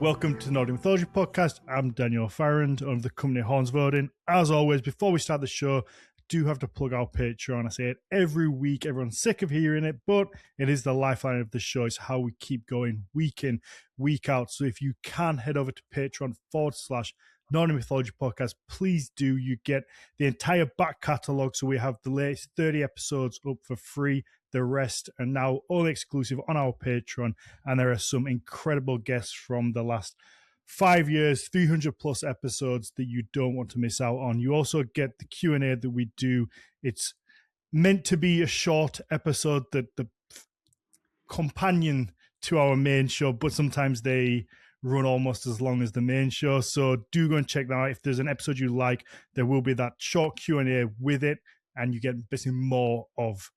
Welcome to the Nordic Mythology podcast. I'm Daniel Farrand of the company Horns Voting. As always, before we start the show, I do have to plug our Patreon. I say it every week. Everyone's sick of hearing it, but it is the lifeline of the show. It's how we keep going week in, week out. So if you can head over to Patreon/Nordic Mythology podcast, please do. You get the entire back catalogue. So we have the latest 30 episodes up for free. The rest are now all exclusive on our Patreon, and there are some incredible guests from the last 5 years, 300 plus episodes that you don't want to miss out on. You also get the Q&A that we do. It's meant to be a short episode, that the companion to our main show, but sometimes they run almost as long as the main show. So do go and check that out. If there's an episode you like, there will be that short Q&A with it, and you get basically more of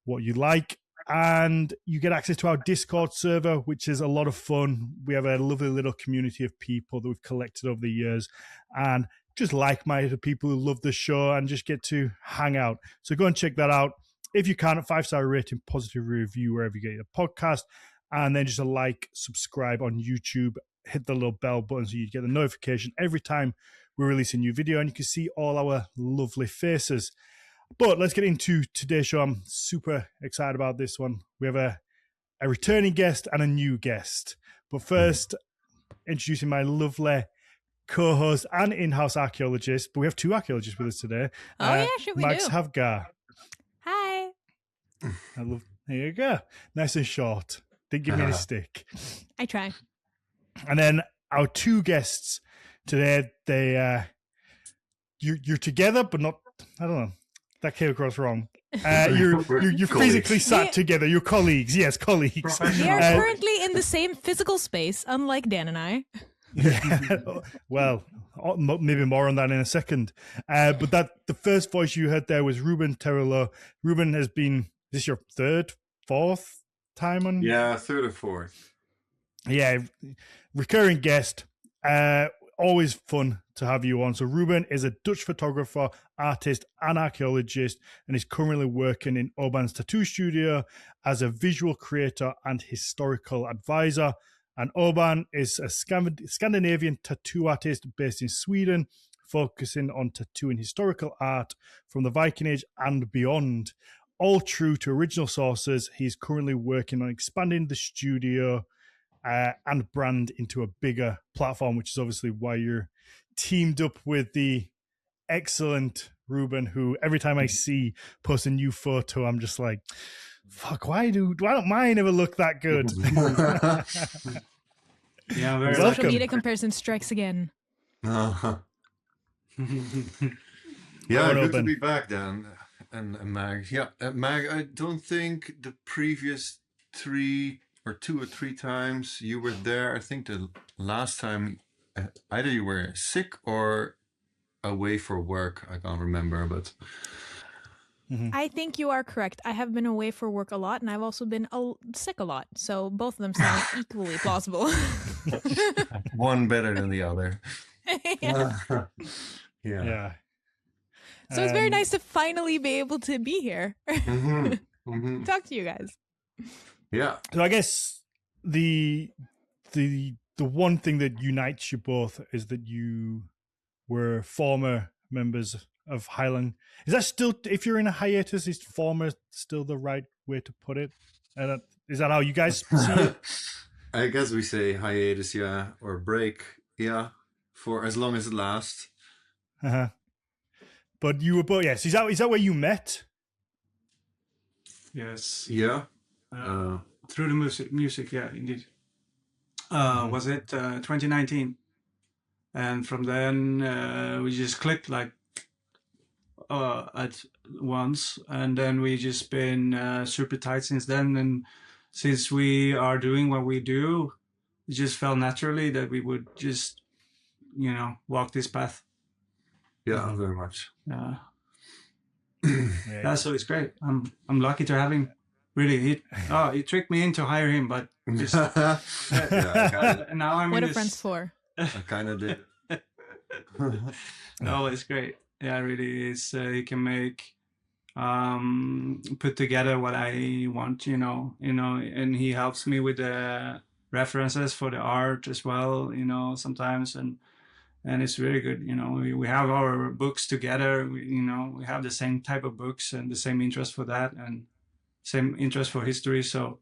what you like, and you get access to our Discord server, which is a lot of fun. We have a lovely little community of people that we've collected over the years, and just like-minded people who love the show and just get to hang out. So go and check that out. If you can, a 5-star rating, positive review wherever you get your podcast, and then just a like, subscribe on YouTube, hit the little bell button so you get the notification every time we release a new video, and you can see all our lovely faces. But let's get into today's show. I'm super excited about this one. We have a returning guest and a new guest. But first, introducing my lovely co-host and in-house archaeologist. But we have two archaeologists with us today. Sure we Max do. Havgar. Hi. There you go. Nice and short. Didn't give me any stick. I try. And then our two guests today, you're together, but not, I don't know. That came across wrong. You're physically sat together. You're colleagues. Yes, colleagues. We are currently in the same physical space, unlike Dan and I. Yeah. Well, maybe more on that in a second. But the first voice you heard there was Ruben Terlouw. Ruben has been, is this your third, fourth time on? Yeah, third or fourth. Yeah, recurring guest. Always fun to have you on. So Ruben is a Dutch photographer, artist, and archaeologist, and is currently working in Obban's tattoo studio as a visual creator and historical advisor. And Obban is a Scandinavian tattoo artist based in Sweden, focusing on tattooing historical art from the Viking Age and beyond. All true to original sources, he's currently working on expanding the studio and brand into a bigger platform, which is obviously why you're teamed up with the excellent Ruben, who every time I see post a new photo, I'm just like, fuck, why don't mine ever look that good? Yeah, very Social media comparison strikes again. Yeah, good to be back, Dan and Mag. Yeah, Mag, I don't think the previous 2 or 3 times you were there. I think the last time either you were sick or away for work. I can't remember, but I think you are correct. I have been away for work a lot, and I've also been sick a lot. So both of them sound equally plausible. one better than the other. Yeah. Yeah. So it's very nice to finally be able to be here. Talk to you guys. Yeah. So I guess the one thing that unites you both is that you were former members of Highland. Is that still, if you're in a hiatus, is former still the right way to put it? Is that how you guys see it? I guess we say hiatus, yeah, or break, yeah, for as long as it lasts. But you were both, yes. Is that where you met? Yes. Yeah. Through the music, yeah, indeed. Was it 2019? And from then we just clicked like at once, and then we just been super tight since then. And since we are doing what we do, it just felt naturally that we would just, walk this path. Yeah, very much. Yeah, so it's great. I'm lucky to have him. Really, he tricked me into hire him, but just now I'm What in are friends for? I kind of did. No, it's great. Yeah, really, it's he can make put together what I want, and he helps me with the references for the art as well, sometimes, and it's really good. We have our books together. We have the same type of books and the same interest for that and same interest for history, so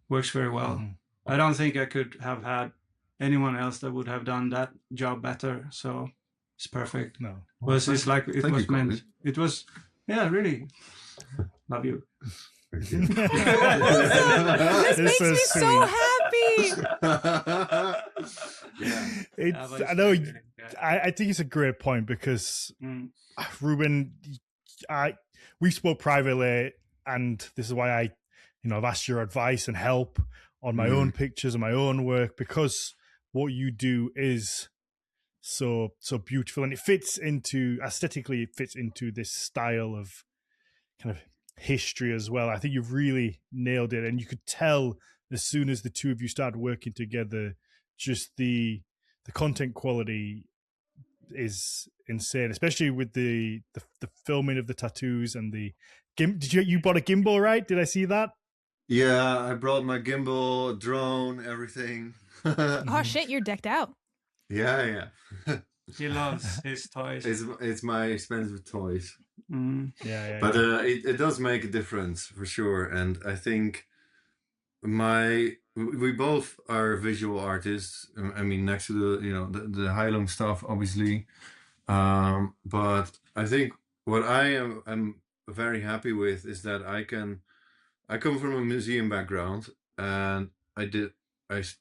works very well. I don't think I could have had anyone else that would have done that job better, so it's perfect. No, it's like it was meant. It was, yeah, really. Love you. This makes me so happy. I know. I think it's a great point because Ruben, we spoke privately, and this is why I've asked your advice and help on my own pictures and my own work, because what you do is so beautiful, and it fits into aesthetically. It fits into this style of kind of history as well. I think you've really nailed it, and you could tell as soon as the two of you started working together, just the content quality is insane, especially with the filming of the tattoos and the you bought a gimbal, right? Did I see that? Yeah, I brought my gimbal, drone, everything. Oh shit, you're decked out. Yeah. He loves his toys. It's my expensive toys. Yeah. But it does make a difference for sure, and I think we both are visual artists. I mean, next to the Heilung stuff, obviously. But I think what I'm very happy with is that I come from a museum background, and I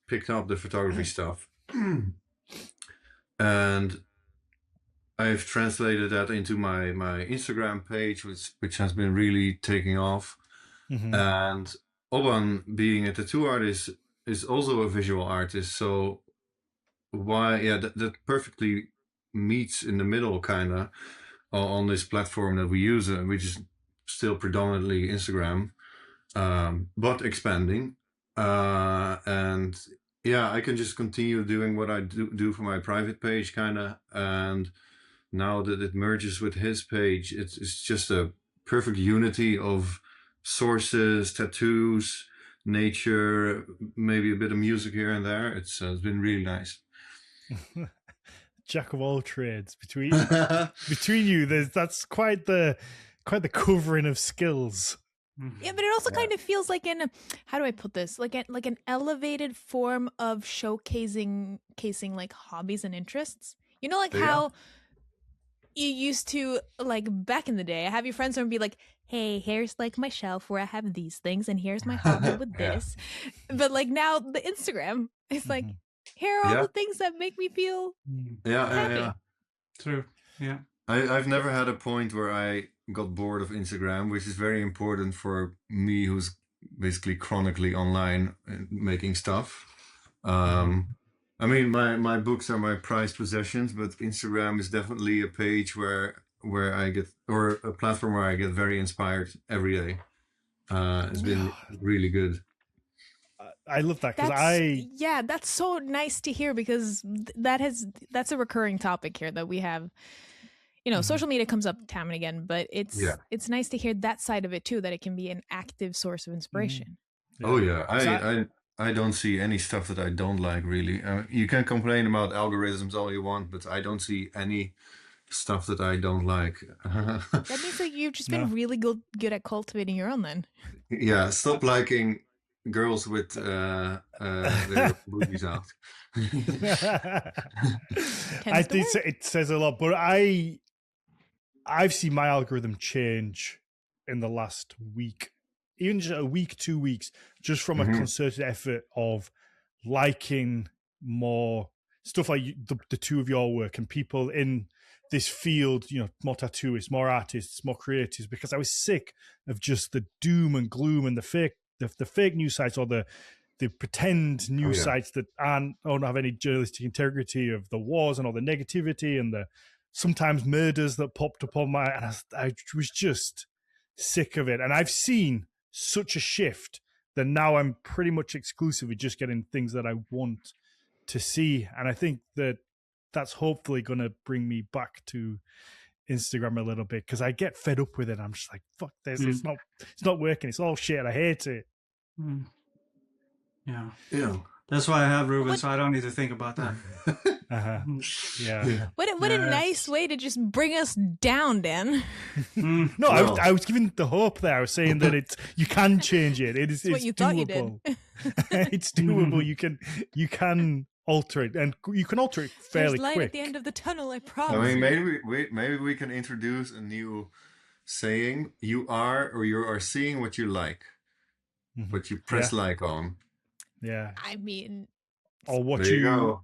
picked up the photography stuff, and I've translated that into my Instagram page, which has been really taking off. And Obban, being a tattoo artist, is also a visual artist. So that perfectly meets in the middle, kind of, on this platform that we use, which is still predominantly Instagram, but expanding. And I can just continue doing what I do for my private page, kind of. And now that it merges with his page, it's just a perfect unity of sources, tattoos, nature, maybe a bit of music here and there. It's been really nice. Jack of all trades between you. That's quite the covering of skills. Yeah, but it also kind of feels like how do I put this? Like an elevated form of showcasing like hobbies and interests. How you used to, like, back in the day, have your friends and be like, hey, here's like my shelf where I have these things, and here's my hobby with this. But like now the Instagram, it's like, here are all the things that make me feel happy. Yeah. True. Yeah. I've never had a point where I got bored of Instagram, which is very important for me, who's basically chronically online making stuff. I mean, my books are my prized possessions, but Instagram is definitely a page where I get, or a platform where I get very inspired every day. It's been really good. I love that because that's so nice to hear, because that's a recurring topic here that we have. Social media comes up time and again, but it's nice to hear that side of it too, that it can be an active source of inspiration. Oh yeah, I don't see any stuff that I don't like, really. You can complain about algorithms all you want, but I don't see any stuff that I don't like. That means that you've just been really good at cultivating your own then. Yeah, stop liking girls with their boobies out. I think it says a lot, but I've seen my algorithm change in the last week, even just a week, 2 weeks, just from a concerted effort of liking more stuff like the two of your work and people in this field, more tattooists, more artists, more creatives, because I was sick of just the doom and gloom and the fake news sites, or the pretend news sites that don't have any journalistic integrity, of the wars and all the negativity and the sometimes murders that popped up on and I was just sick of it. And I've seen such a shift that now I'm pretty much exclusively just getting things that I want to see. And I think that's hopefully going to bring me back to Instagram a little bit, because I get fed up with it. I'm just like, fuck this. It's not working. It's all shit. I hate it. Yeah. That's why I have Ruben, so I don't need to think about that. Yeah. What a nice way to just bring us down, Dan. No, Well. I was giving the hope there. I was saying that you can change it. It's what you thought you did. doable. It's doable. You can alter it, and you can alter it fairly There's light quick. at the end of the tunnel, I I promise. mean, maybe we can introduce a new saying: you are seeing what you like, what you press like on. Yeah. I mean, Or what There you go.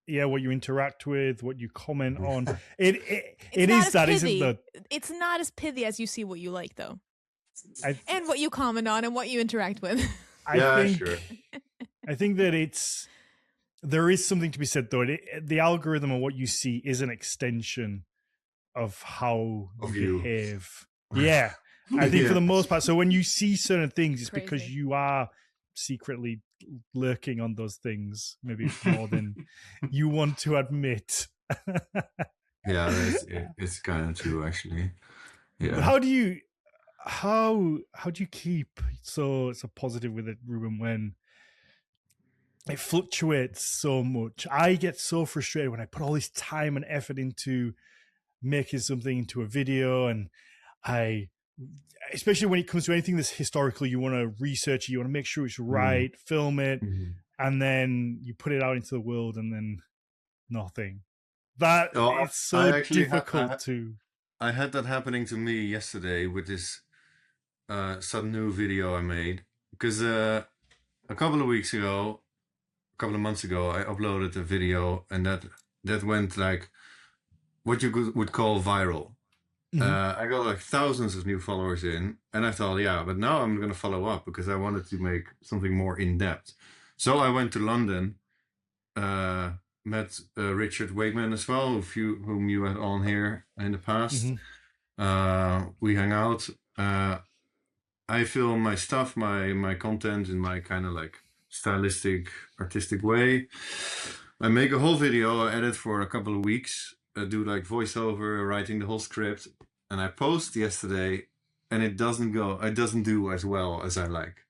Yeah, what you interact with, what you comment on. It it's not is as that, pithy. isn't it? It's not as pithy as you see what you like, though, I and what you comment on and what you interact with. Sure. I think that there is something to be said, though. The algorithm and what you see is an extension of how you behave. Yeah, I think for the most part. So when you see certain things, it's because Crazy. you are secretly lurking on those things, maybe more than you want to admit. Yeah, it's kind of true, actually. Yeah. How do you keep so positive with it, Ruben, when it fluctuates so much? I get so frustrated when I put all this time and effort into making something into a video, and especially when it comes to anything that's historical, you want to research it, you want to make sure it's right, film it, and then you put it out into the world, and then nothing. It's so difficult to. I had that happening to me yesterday with this some new video I made, because a couple of months ago, I uploaded a video, and that went like what you would call viral. I got like thousands of new followers in, and I thought, but now I'm going to follow up because I wanted to make something more in depth. So I went to London, met Richard Wakeman as well, whom you had on here in the past. We hang out. I film my stuff, my content in my kind of like stylistic, artistic way. I make a whole video, I edit for a couple of weeks, do like voiceover, writing the whole script, and I post yesterday, and it doesn't do as well as I like.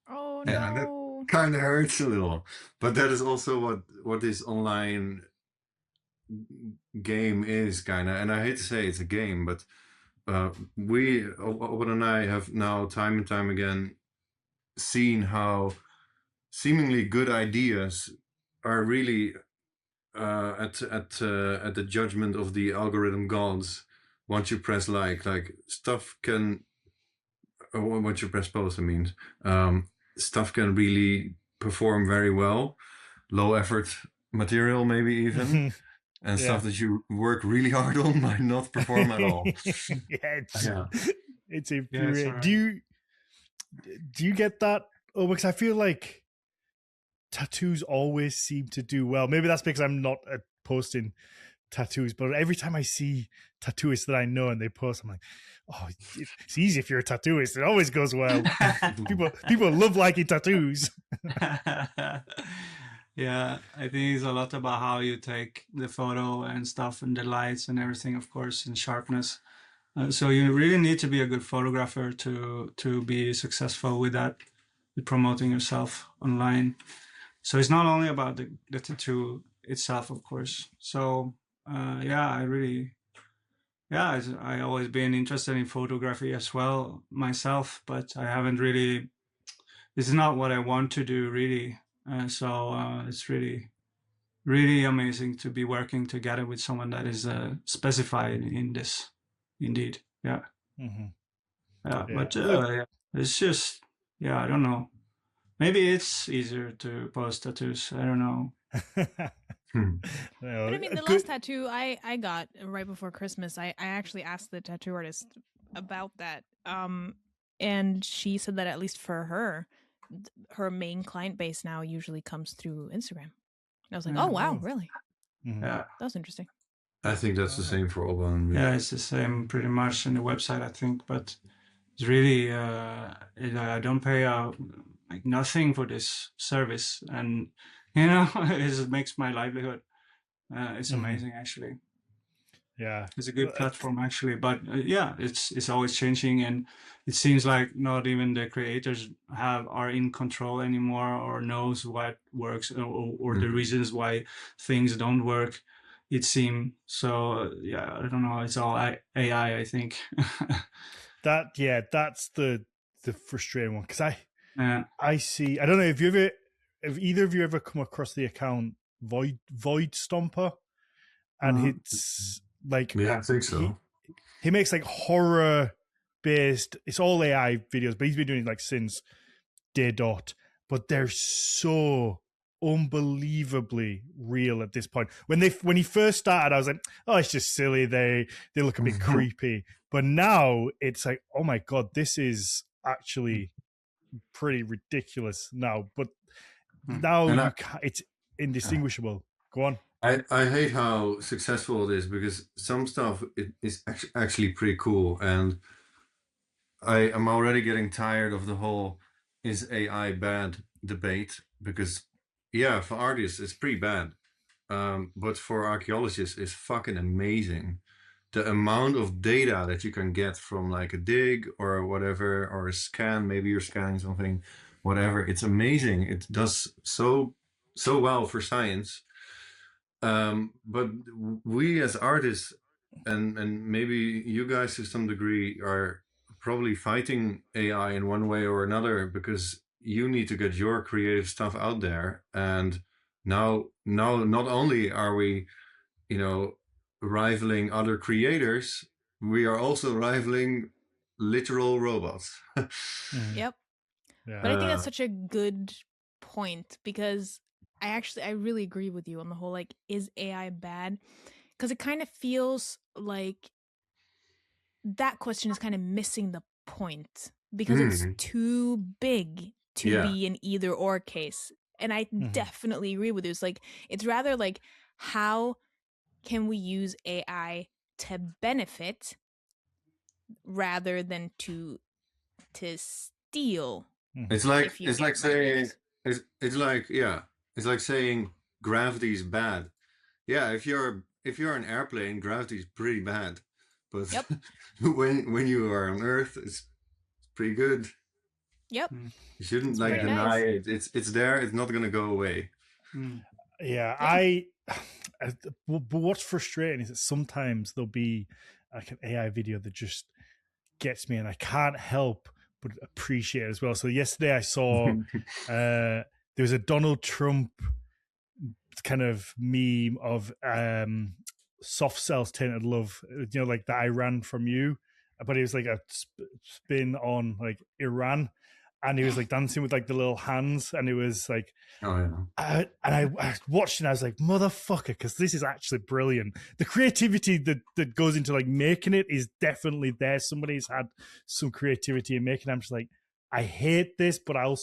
Oh no! no! That kind of hurts a little, but that is also what this online game is, kind of. And I hate to say it's a game, but Obban and I have now time and time again seen how seemingly good ideas are really at the judgment of the algorithm gods. Once you press like stuff can, once you press post, I mean, stuff can really perform very well. Low effort material, maybe even. And stuff that you work really hard on might not perform at all. It's infuriating. Right. Do you get that? Oh, because I feel like tattoos always seem to do well. Maybe that's because I'm not posting tattoos, but every time I see tattooists that I know and they post, I'm like, oh, it's easy if you're a tattooist. It always goes well. people love liking tattoos. Yeah, I think it's a lot about how you take the photo and stuff, and the lights and everything, of course, and sharpness. So you really need to be a good photographer to be successful with that, with promoting yourself online. So it's not only about the tattoo itself, of course. So I always been interested in photography as well myself, but I haven't really. This is not what I want to do really. So it's really, really amazing to be working together with someone that is specified in this. Indeed, yeah. But it's just, I don't know. Maybe it's easier to post tattoos. I don't know. But I mean, the last tattoo I got right before Christmas, I actually asked the tattoo artist about that. And she said that at least for her main client base now usually comes through Instagram. And I was like, oh, wow, really? Yeah. That was interesting. I think that's the same for Obban. Yeah, it's the same pretty much in the website, I think. But it's really, I don't pay like nothing for this service. And, it makes my livelihood. It's amazing, actually. Yeah, it's a good platform actually. But yeah, it's always changing, and it seems like not even the creators are in control anymore, or knows what works, or the reasons why things don't work. It seems so. Yeah, I don't know. It's all AI, I think. that's the frustrating one, because Yeah. I see. I don't know if either of you ever come across the account Void Stomper, and it's like, Yeah, I think so. he makes like horror based. It's all AI videos, but he's been doing it like since day dot. But they're so unbelievably real at this point. When he first started, I was like, oh, it's just silly. They look a bit creepy. But now it's like, oh my god, this is actually pretty ridiculous now. But now it's indistinguishable. Go on. I hate how successful it is, because some stuff is actually pretty cool, and I am already getting tired of the whole "is AI bad" debate, because yeah, for artists it's pretty bad, but for archaeologists it's fucking amazing. The amount of data that you can get from like a dig or whatever, or a scan, maybe you're scanning something, whatever, it's amazing. It does so well for science. But we as artists, and maybe you guys to some degree, are probably fighting AI in one way or another, because you need to get your creative stuff out there. And now not only are we, rivaling other creators, we are also rivaling literal robots. Yep. Yeah. But I think that's such a good point, because I really agree with you on the whole, like, is AI bad? Because it kind of feels like that question is kind of missing the point, because it's too big to be an either or case. And I definitely agree with you. It's like, it's rather like, how can we use AI to benefit rather than to steal? It's like saying it's like saying gravity is bad. Yeah, if you're an airplane, gravity is pretty bad. But Yep. when you are on Earth, it's pretty good. Yep. You shouldn't like pretty deny nice. it. It's there. It's not gonna go away. Yeah, but what's frustrating is that sometimes there'll be like an AI video that just gets me, and I can't help but appreciate it as well. So yesterday I saw there was a Donald Trump kind of meme of soft cells tainted love, like the Iran from you, but it was like a spin on like Iran, and he was like dancing with like the little hands, and it was like, I watched it and I was like, motherfucker, because this is actually brilliant. The creativity that goes into like making it is definitely there. Somebody's had some creativity in making it. I'm just like, I hate this, but I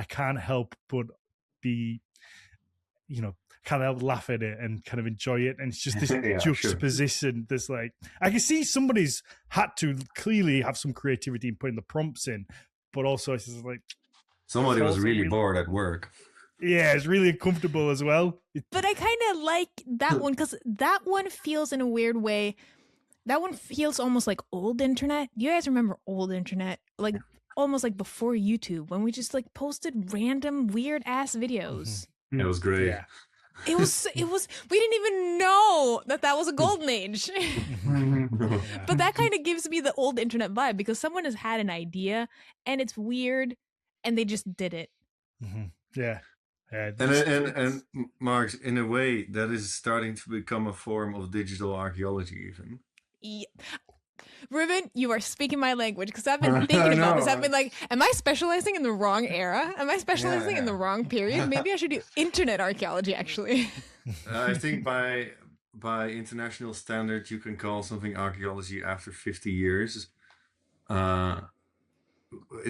can't help but be, can't help laugh at it and kind of enjoy it. And it's just this juxtaposition. This like, I can see somebody's had to clearly have some creativity in putting the prompts in, but also it's just like, somebody was really bored at work. Yeah, it's really uncomfortable as well. But I kind of like that one, because that one feels in a weird way. That one feels almost like old internet. You guys remember old internet? Like almost like before YouTube, when we just like posted random weird ass videos. It was great. Yeah. It was, we didn't even know that was a golden age. But that kind of gives me the old internet vibe, because someone has had an idea and it's weird and they just did it. Yeah. And Mark, in a way, that is starting to become a form of digital archaeology, even. Yeah. Ruben, you are speaking my language, because I've been thinking about this. I've been like, am I specializing in the wrong era? Am I specializing in the wrong period? Maybe I should do internet archaeology, actually. I think by international standard, you can call something archaeology after 50 years. It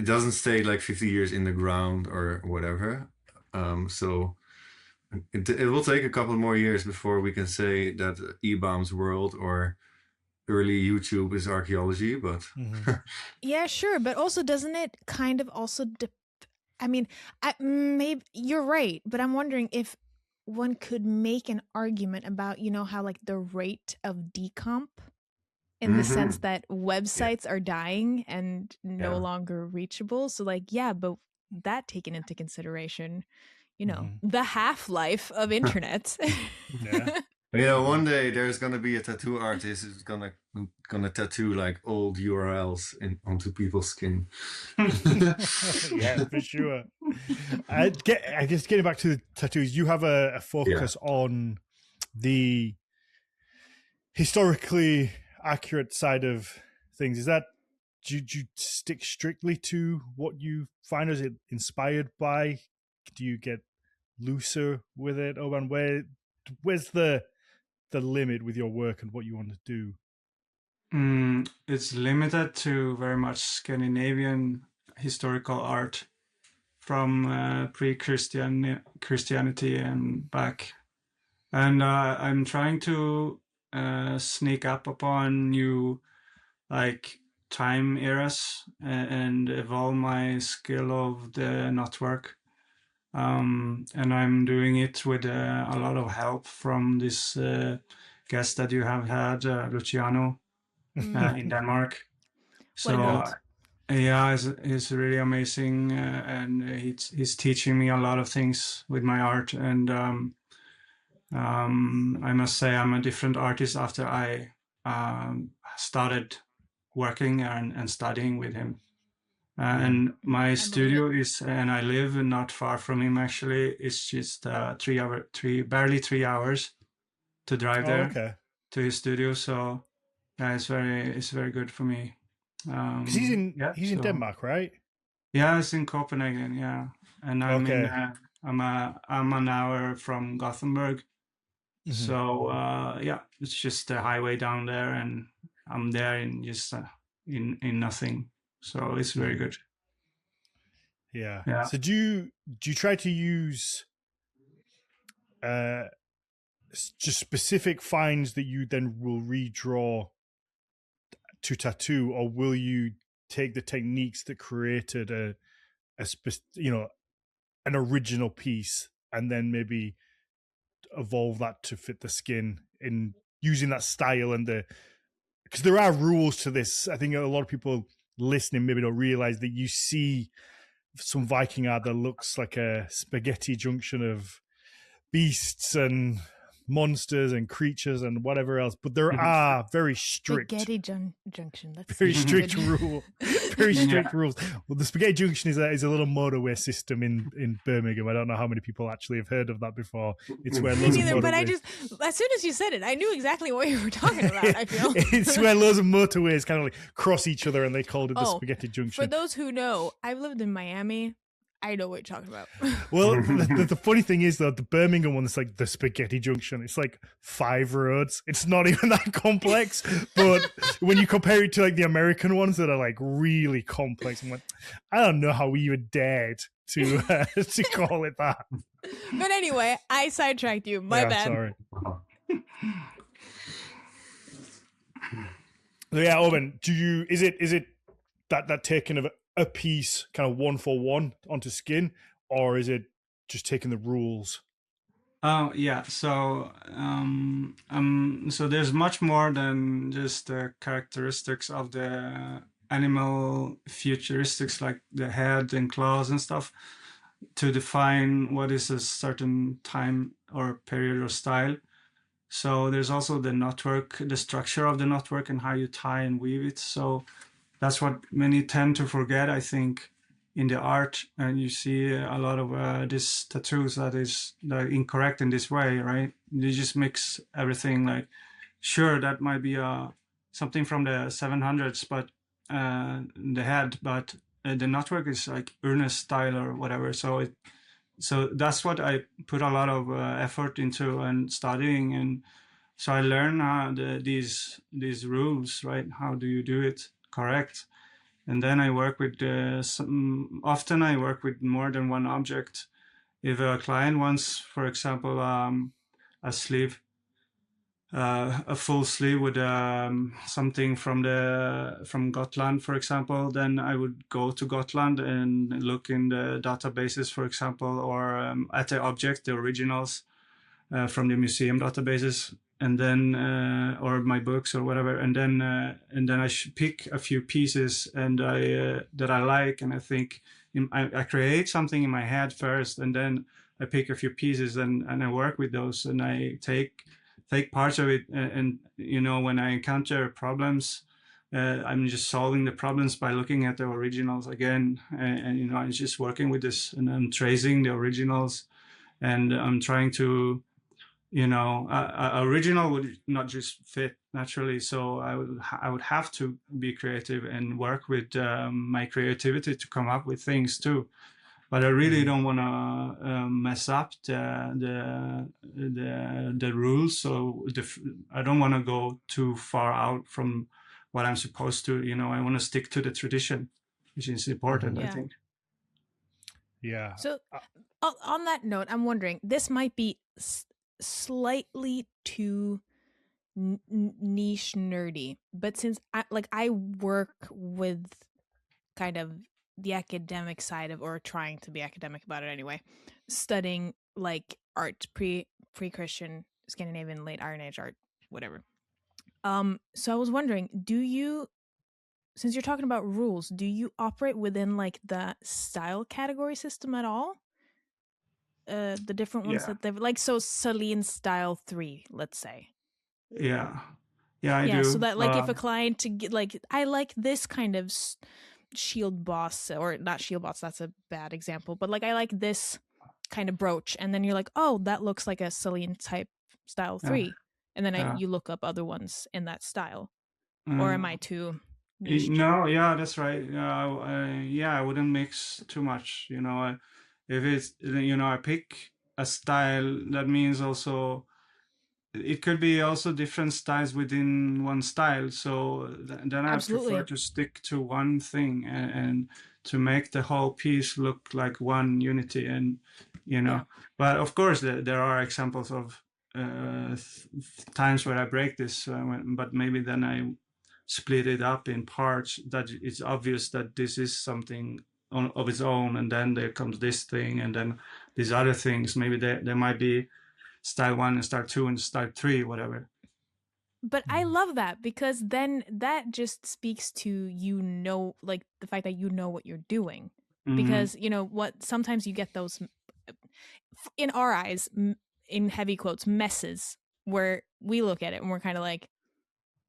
doesn't stay like 50 years in the ground or whatever. So it will take a couple more years before we can say that eBaum's world or early YouTube is archaeology, but yeah, sure. But also, doesn't it kind of also I mean, maybe you're right, but I'm wondering if one could make an argument about, how like the rate of decomp in the sense that websites are dying and no longer reachable. So like, yeah, but that taken into consideration, the half-life of internet. Yeah. One day there's gonna be a tattoo artist who's gonna tattoo like old URLs onto people's skin. Yeah, for sure. I guess getting back to the tattoos, you have a focus on the historically accurate side of things. Is that do you stick strictly to what you find? Or is it inspired by? Do you get looser with it? Obban, where's the limit with your work and what you want to do? It's limited to very much Scandinavian historical art from Christianity and back. And I'm trying to sneak up upon new like time eras and evolve my skill of the knotwork. And I'm doing it with a lot of help from this guest that you have had, Luciano, in Denmark. So yeah, he's really amazing, and he's teaching me a lot of things with my art. And I must say I'm a different artist after I started working and studying with him. And my studio is, and I live not far from him actually. It's just barely 3 hours to drive there to his studio. So yeah, it's very good for me. Because he's in Denmark, right? Yeah, it's in Copenhagen. Yeah, and I'm I'm an hour from Gothenburg. So yeah, it's just a highway down there, and I'm there in just in nothing. So it's very good. Yeah. So do you try to use just specific finds that you then will redraw to tattoo, or will you take the techniques that created an original piece and then maybe evolve that to fit the skin in using that style and because there are rules to this. I think a lot of people listening maybe don't realize that you see some Viking art that looks like a spaghetti junction of beasts and monsters and creatures and whatever else, but there are very strict spaghetti junction. That's very strict rules. Well, the spaghetti junction is a little motorway system in Birmingham. I don't know how many people actually have heard of that before. It's where loads of motorways... But I just, as soon as you said it, I knew exactly what you were talking about. I feel it's where loads of motorways kind of like cross each other, and they called it the spaghetti junction. For those who know, I've lived in Miami. I know what you're talking about. Well, the funny thing is, though, the Birmingham one is like the spaghetti junction. It's like 5 roads. It's not even that complex. But when you compare it to like the American ones that are like really complex, I'm like, I don't know how we even dared to call it that. But anyway, I sidetracked you. My bad. Sorry. So yeah, Obban, is it that taking of a piece kind of 1-for-1 onto skin, or is it just taking the rules? Oh yeah, so so there's much more than just the characteristics of the animal futuristics, like the head and claws and stuff, to define what is a certain time or period or style. So there's also the knotwork, the structure of the knotwork, and how you tie and weave it. So that's what many tend to forget, I think, in the art. And you see a lot of these tattoos that is incorrect in this way, right? You just mix everything. Like, sure, that might be something from the 700s, but the head, but the knotwork is like Ernest style or whatever. So that's what I put a lot of effort into and studying. And so I learn these rules, right? How do you do it correct? And then I work with often I work with more than one object. If a client wants, for example, a sleeve, a full sleeve with something from Gotland, for example, then I would go to Gotland and look in the databases, for example, or at the object, the originals, from the museum databases, and then or my books or whatever, and then I pick a few pieces and that I like, and I think I create something in my head first, and then I pick a few pieces and I work with those, and I take parts of it, and when I encounter problems, I'm just solving the problems by looking at the originals again, and I'm just working with this, and I'm tracing the originals, and I'm trying to, original would not just fit naturally, so I would have to be creative and work with my creativity to come up with things too. But I really don't want to mess up the rules. So I don't want to go too far out from what I'm supposed to. I want to stick to the tradition, which is important, I think. Yeah. So on that note, I'm wondering, this might be slightly too niche nerdy, but since I work with kind of the academic side of, or trying to be academic about it anyway, studying like art, pre-Christian Scandinavian late Iron Age art, whatever. So I was wondering, since you're talking about rules, do you operate within like the style category system at all? The different ones that they've like, so Celine style 3, let's say. Yeah, I do. So that like if a client to get like, I like this kind of shield boss, or not shield boss, that's a bad example, but like I like this kind of brooch, and then you're like, oh, that looks like a Celine type style 3, and then you look up other ones in that style. Or am I too niche? No, yeah, that's right. I wouldn't mix too much. If it's I pick a style, that means also it could be also different styles within one style. So then I prefer to stick to one thing and to make the whole piece look like one unity. And but of course there are examples of times where I break this, but maybe then I split it up in parts that it's obvious that this is something of its own, and then there comes this thing, and then these other things. Maybe there might be style 1 and style 2 and style 3, whatever. But I love that, because then that just speaks to like the fact that you know what you're doing. Because what sometimes you get those, in our eyes, in heavy quotes, messes, where we look at it and we're kind of like,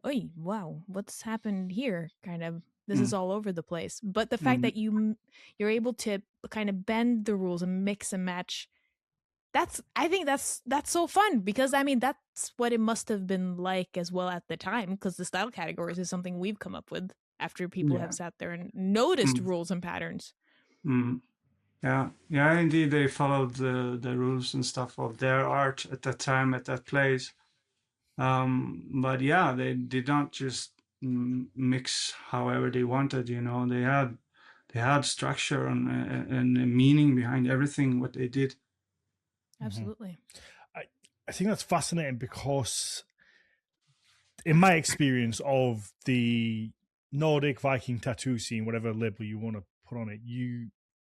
"Oy, wow, what's happened here?" Kind of, this is all over the place. But the fact that you're able to kind of bend the rules and mix and match, I think that's so fun, because I mean that's what it must have been like as well at the time, because the style categories is something we've come up with after people have sat there and noticed rules and patterns. Yeah, indeed, they followed the rules and stuff of their art at that time, at that place. But yeah, they did not just mix however they wanted. They had structure and a meaning behind everything what they did. Absolutely. I think that's fascinating, because in my experience of the Nordic Viking tattoo scene, whatever label you want to put on it,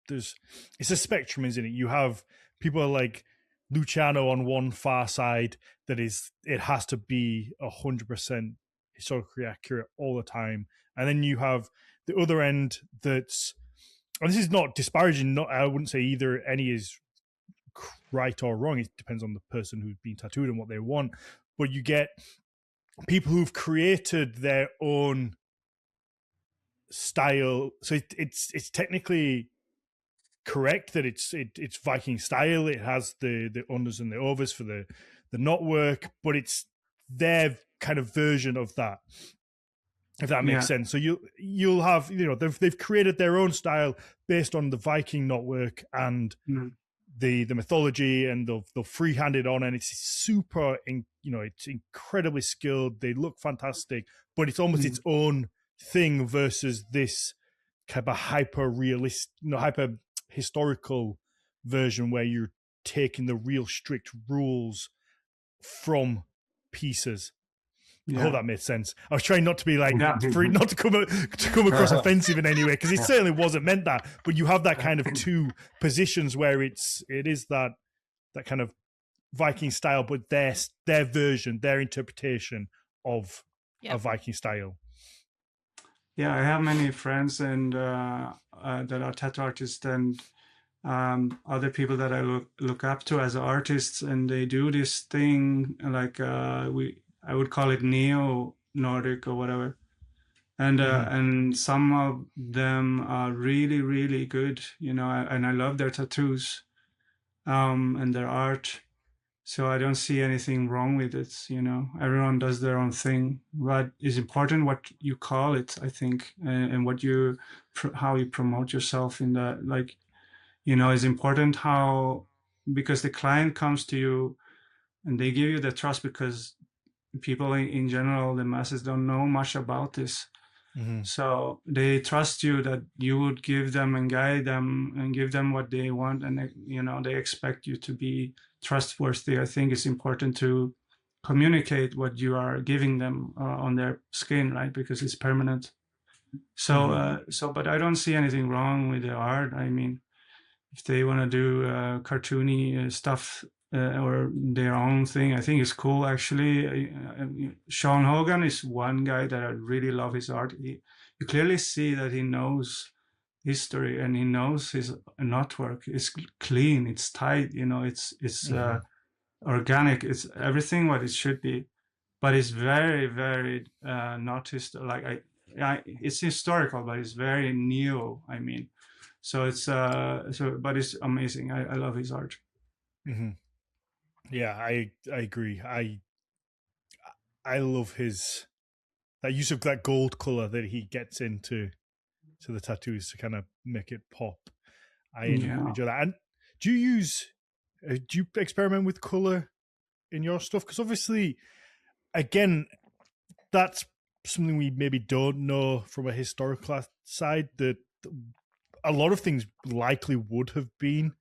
it's a spectrum, isn't it? You have people like Luciano on one far side that it has to be 100% historically accurate all the time, and then you have the other end that's, and this is not disparaging, I wouldn't say either any is right or wrong, it depends on the person who's being tattooed and what they want, but you get people who've created their own style, so it's technically correct that it's Viking style. It has the unders and the overs for the knotwork, but it's their kind of version of that, if that makes sense. So you'll have, they've created their own style based on the Viking knotwork and the mythology, and they'll freehand it on, and it's super, it's incredibly skilled. They look fantastic, but it's almost its own thing versus this kind of hyper historical version where you're taking the real strict rules from pieces. I hope that made sense. I was trying not to be like, not to come across offensive in any way, because it certainly wasn't meant that. But you have that kind of two positions where it is that kind of Viking style, but their version, their interpretation of a Viking style. Yeah, I have many friends and that are tattoo artists and other people that I look up to as artists, and they do this thing like I would call it neo Nordic or whatever, and some of them are really really good, and I love their tattoos and their art. So I don't see anything wrong with it. Everyone does their own thing. But it's important what you call it, I think, and what how you promote yourself in that. Like, it's important because the client comes to you and they give you the trust because people in general, the masses don't know much about this. So they trust you that you would give them and guide them and give them what they want, and they expect you to be trustworthy. I think it's important to communicate what you are giving them on their skin, right? Because it's permanent. So, but I don't see anything wrong with the art. I mean, if they want to do cartoony stuff or their own thing, I think it's cool. Actually, Sean Hogan is one guy that I really love his art. You clearly see that he knows history and he knows his artwork. It's clean, it's tight, it's organic, it's everything what it should be. But it's very, very not it's historical, but it's very new. I mean, so it's but it's amazing. I love his art. Yeah, I agree. I love that use of that gold color that he gets into the tattoos to kind of make it pop. I enjoy that. And do you experiment with color in your stuff? Because obviously, again, that's something we maybe don't know from a historical side, that a lot of things likely would have been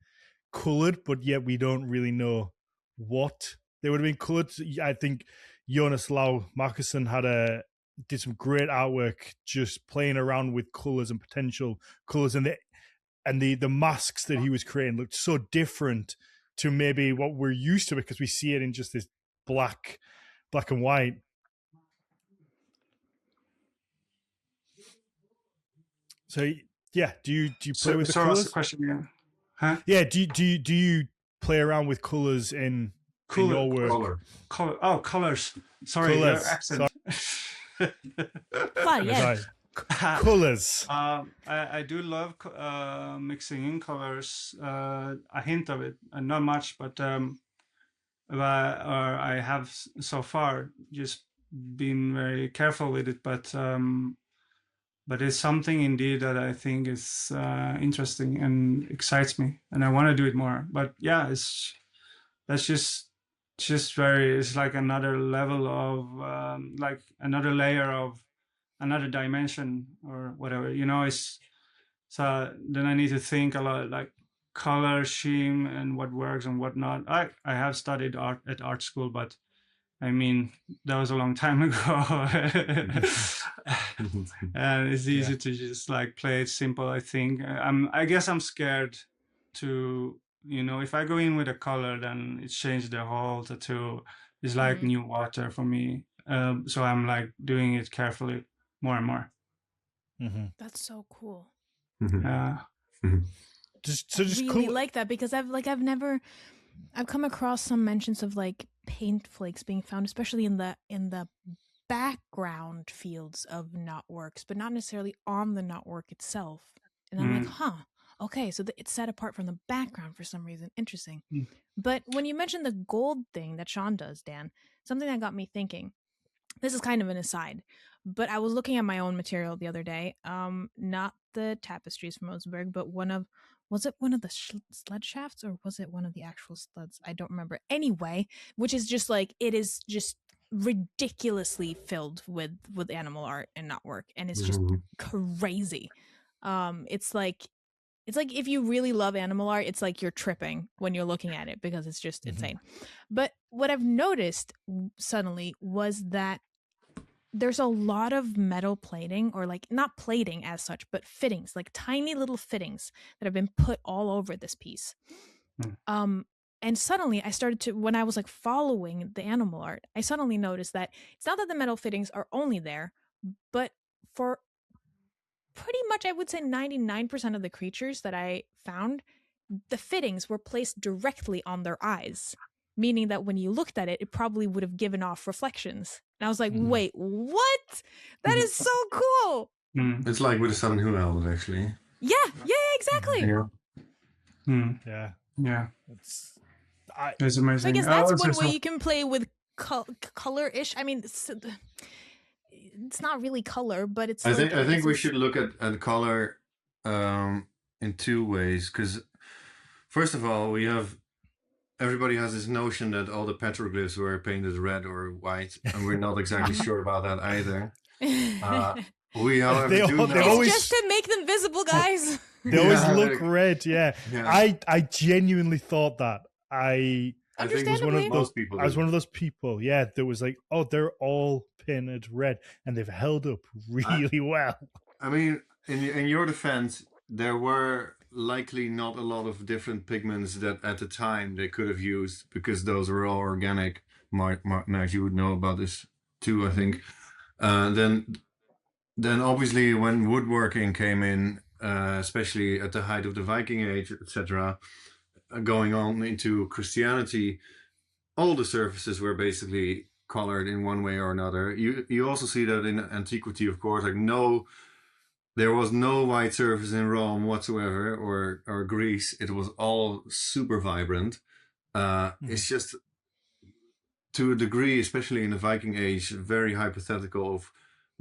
colored, but yet we don't really know what they would have been colored. I think Jonas Lau Markussen did some great artwork just playing around with colors and potential colors, and the masks that he was creating looked so different to maybe what we're used to, because we see it in just this black and white. So yeah, do you play with the colors? What's the question again? Huh? Yeah, do you play around with colors in your work? Colors. Sorry, your accent. Yes. Colors. I do love mixing in colors. A hint of it, not much, but I have so far just been very careful with it. But it's something indeed that I think is interesting and excites me, and I want to do it more. But yeah, that's just very. It's like another level of like another layer of another dimension or whatever. It's so then I need to think a lot, like color scheme and what works and what not. I have studied art at art school, but I mean, that was a long time ago. And it's easy to just like play it simple, I think. I guess I'm scared to, if I go in with a color, then it changed the whole tattoo. It's like new water for me. So I'm like doing it carefully more and more. That's so cool. Just really cool. Like that, because I've come across some mentions of like paint flakes being found, especially in the background fields of knotworks, but not necessarily on the knotwork itself. And I'm like, okay, so it's set apart from the background for some reason. Interesting. But when you mentioned the gold thing that Sean does, Dan, something that got me thinking. This is kind of an aside, but I was looking at my own material the other day. Not the tapestries from Rosenberg, but was it one of the sled shafts, or was it one of the actual sleds? I don't remember. Anyway, which is just like, it is just ridiculously filled with animal art and knotwork, and it's just crazy. It's like if you really love animal art, it's like you're tripping when you're looking at it, because it's just insane. But what I've noticed suddenly was that there's a lot of metal plating, or like not plating as such, but fittings, like tiny little fittings that have been put all over this piece. And suddenly I started to, when I was like following the animal art, I suddenly noticed that it's not that the metal fittings are only there, but for pretty much, I would say 99% of the creatures that I found, the fittings were placed directly on their eyes, meaning that when you looked at it, it probably would have given off reflections. And I was like, wait, what? That is so cool. It's like with the Sun Who Helmet, actually. Yeah, exactly. Yeah. It's amazing. So I guess that's one way you can play with color-ish. I mean, it's not really color, but it's. I think we should look at color in two ways, because first of all, everybody has this notion that all the petroglyphs were painted red or white, and we're not exactly sure about that either. We, however, it's just to make them visible, guys. They always look red. Yeah. I genuinely thought that. I think it was one of those people. I was one of those people. Yeah, that was like, oh, they're all painted red, and they've held up really well. I mean, in your defense, there were likely not a lot of different pigments that at the time they could have used, because those were all organic. Max, you would know about this too, I think. Then obviously when woodworking came in, especially at the height of the Viking Age, etc., going on into Christianity, all the surfaces were basically colored in one way or another. You also see that in antiquity, of course, there was no white surface in Rome whatsoever, or Greece. It was all super vibrant. It's just, to a degree, especially in the Viking Age, very hypothetical of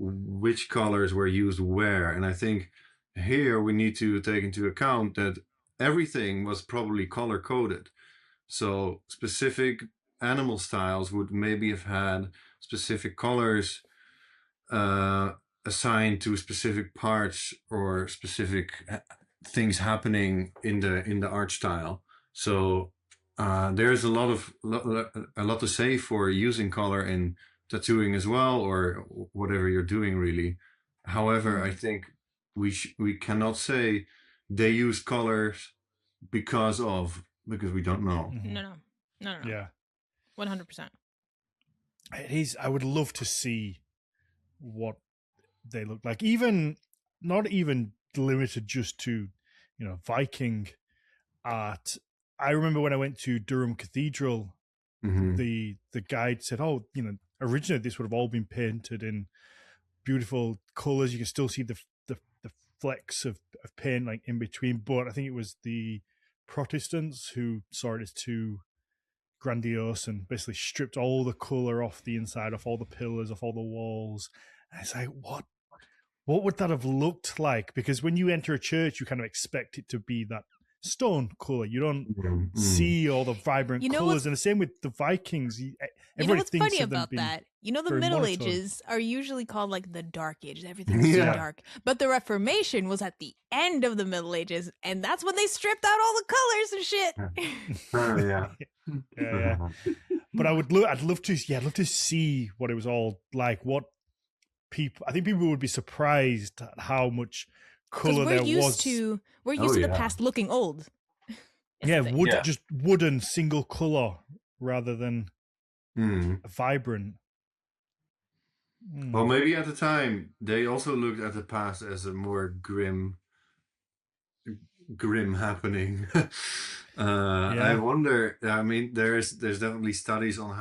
which colors were used where. And I think here we need to take into account that everything was probably color coded. So specific animal styles would maybe have had specific colors assigned to specific parts or specific things happening in the art style. So there's a lot to say for using color in tattooing as well, or whatever you're doing, really. However, I think we cannot say they use colors because we don't know. No. Yeah, 100%. It is. I would love to see what they look like. Even not even limited just to Viking art. I remember when I went to Durham Cathedral, the guide said, "Oh, originally this would have all been painted in beautiful colors. You can still see the flecks of paint like in between, but I think it was the Protestants who saw it as too grandiose and basically stripped all the color off the inside, off all the pillars, off all the walls." And it's like, what would that have looked like? Because when you enter a church, you kind of expect it to be that stone color. You don't see all the vibrant colors. And the same with the Vikings. What's funny about that? The Middle Ages are usually called like the Dark Ages. Everything's so dark. But the Reformation was at the end of the Middle Ages, and that's when they stripped out all the colors and shit. Yeah. But I'd love to see what it was all like. What I think people would be surprised at how much color there was. We're used to the past looking old. Just wooden single color rather than vibrant. Well, maybe at the time they also looked at the past as a more grim happening. I wonder. I mean, there's definitely studies on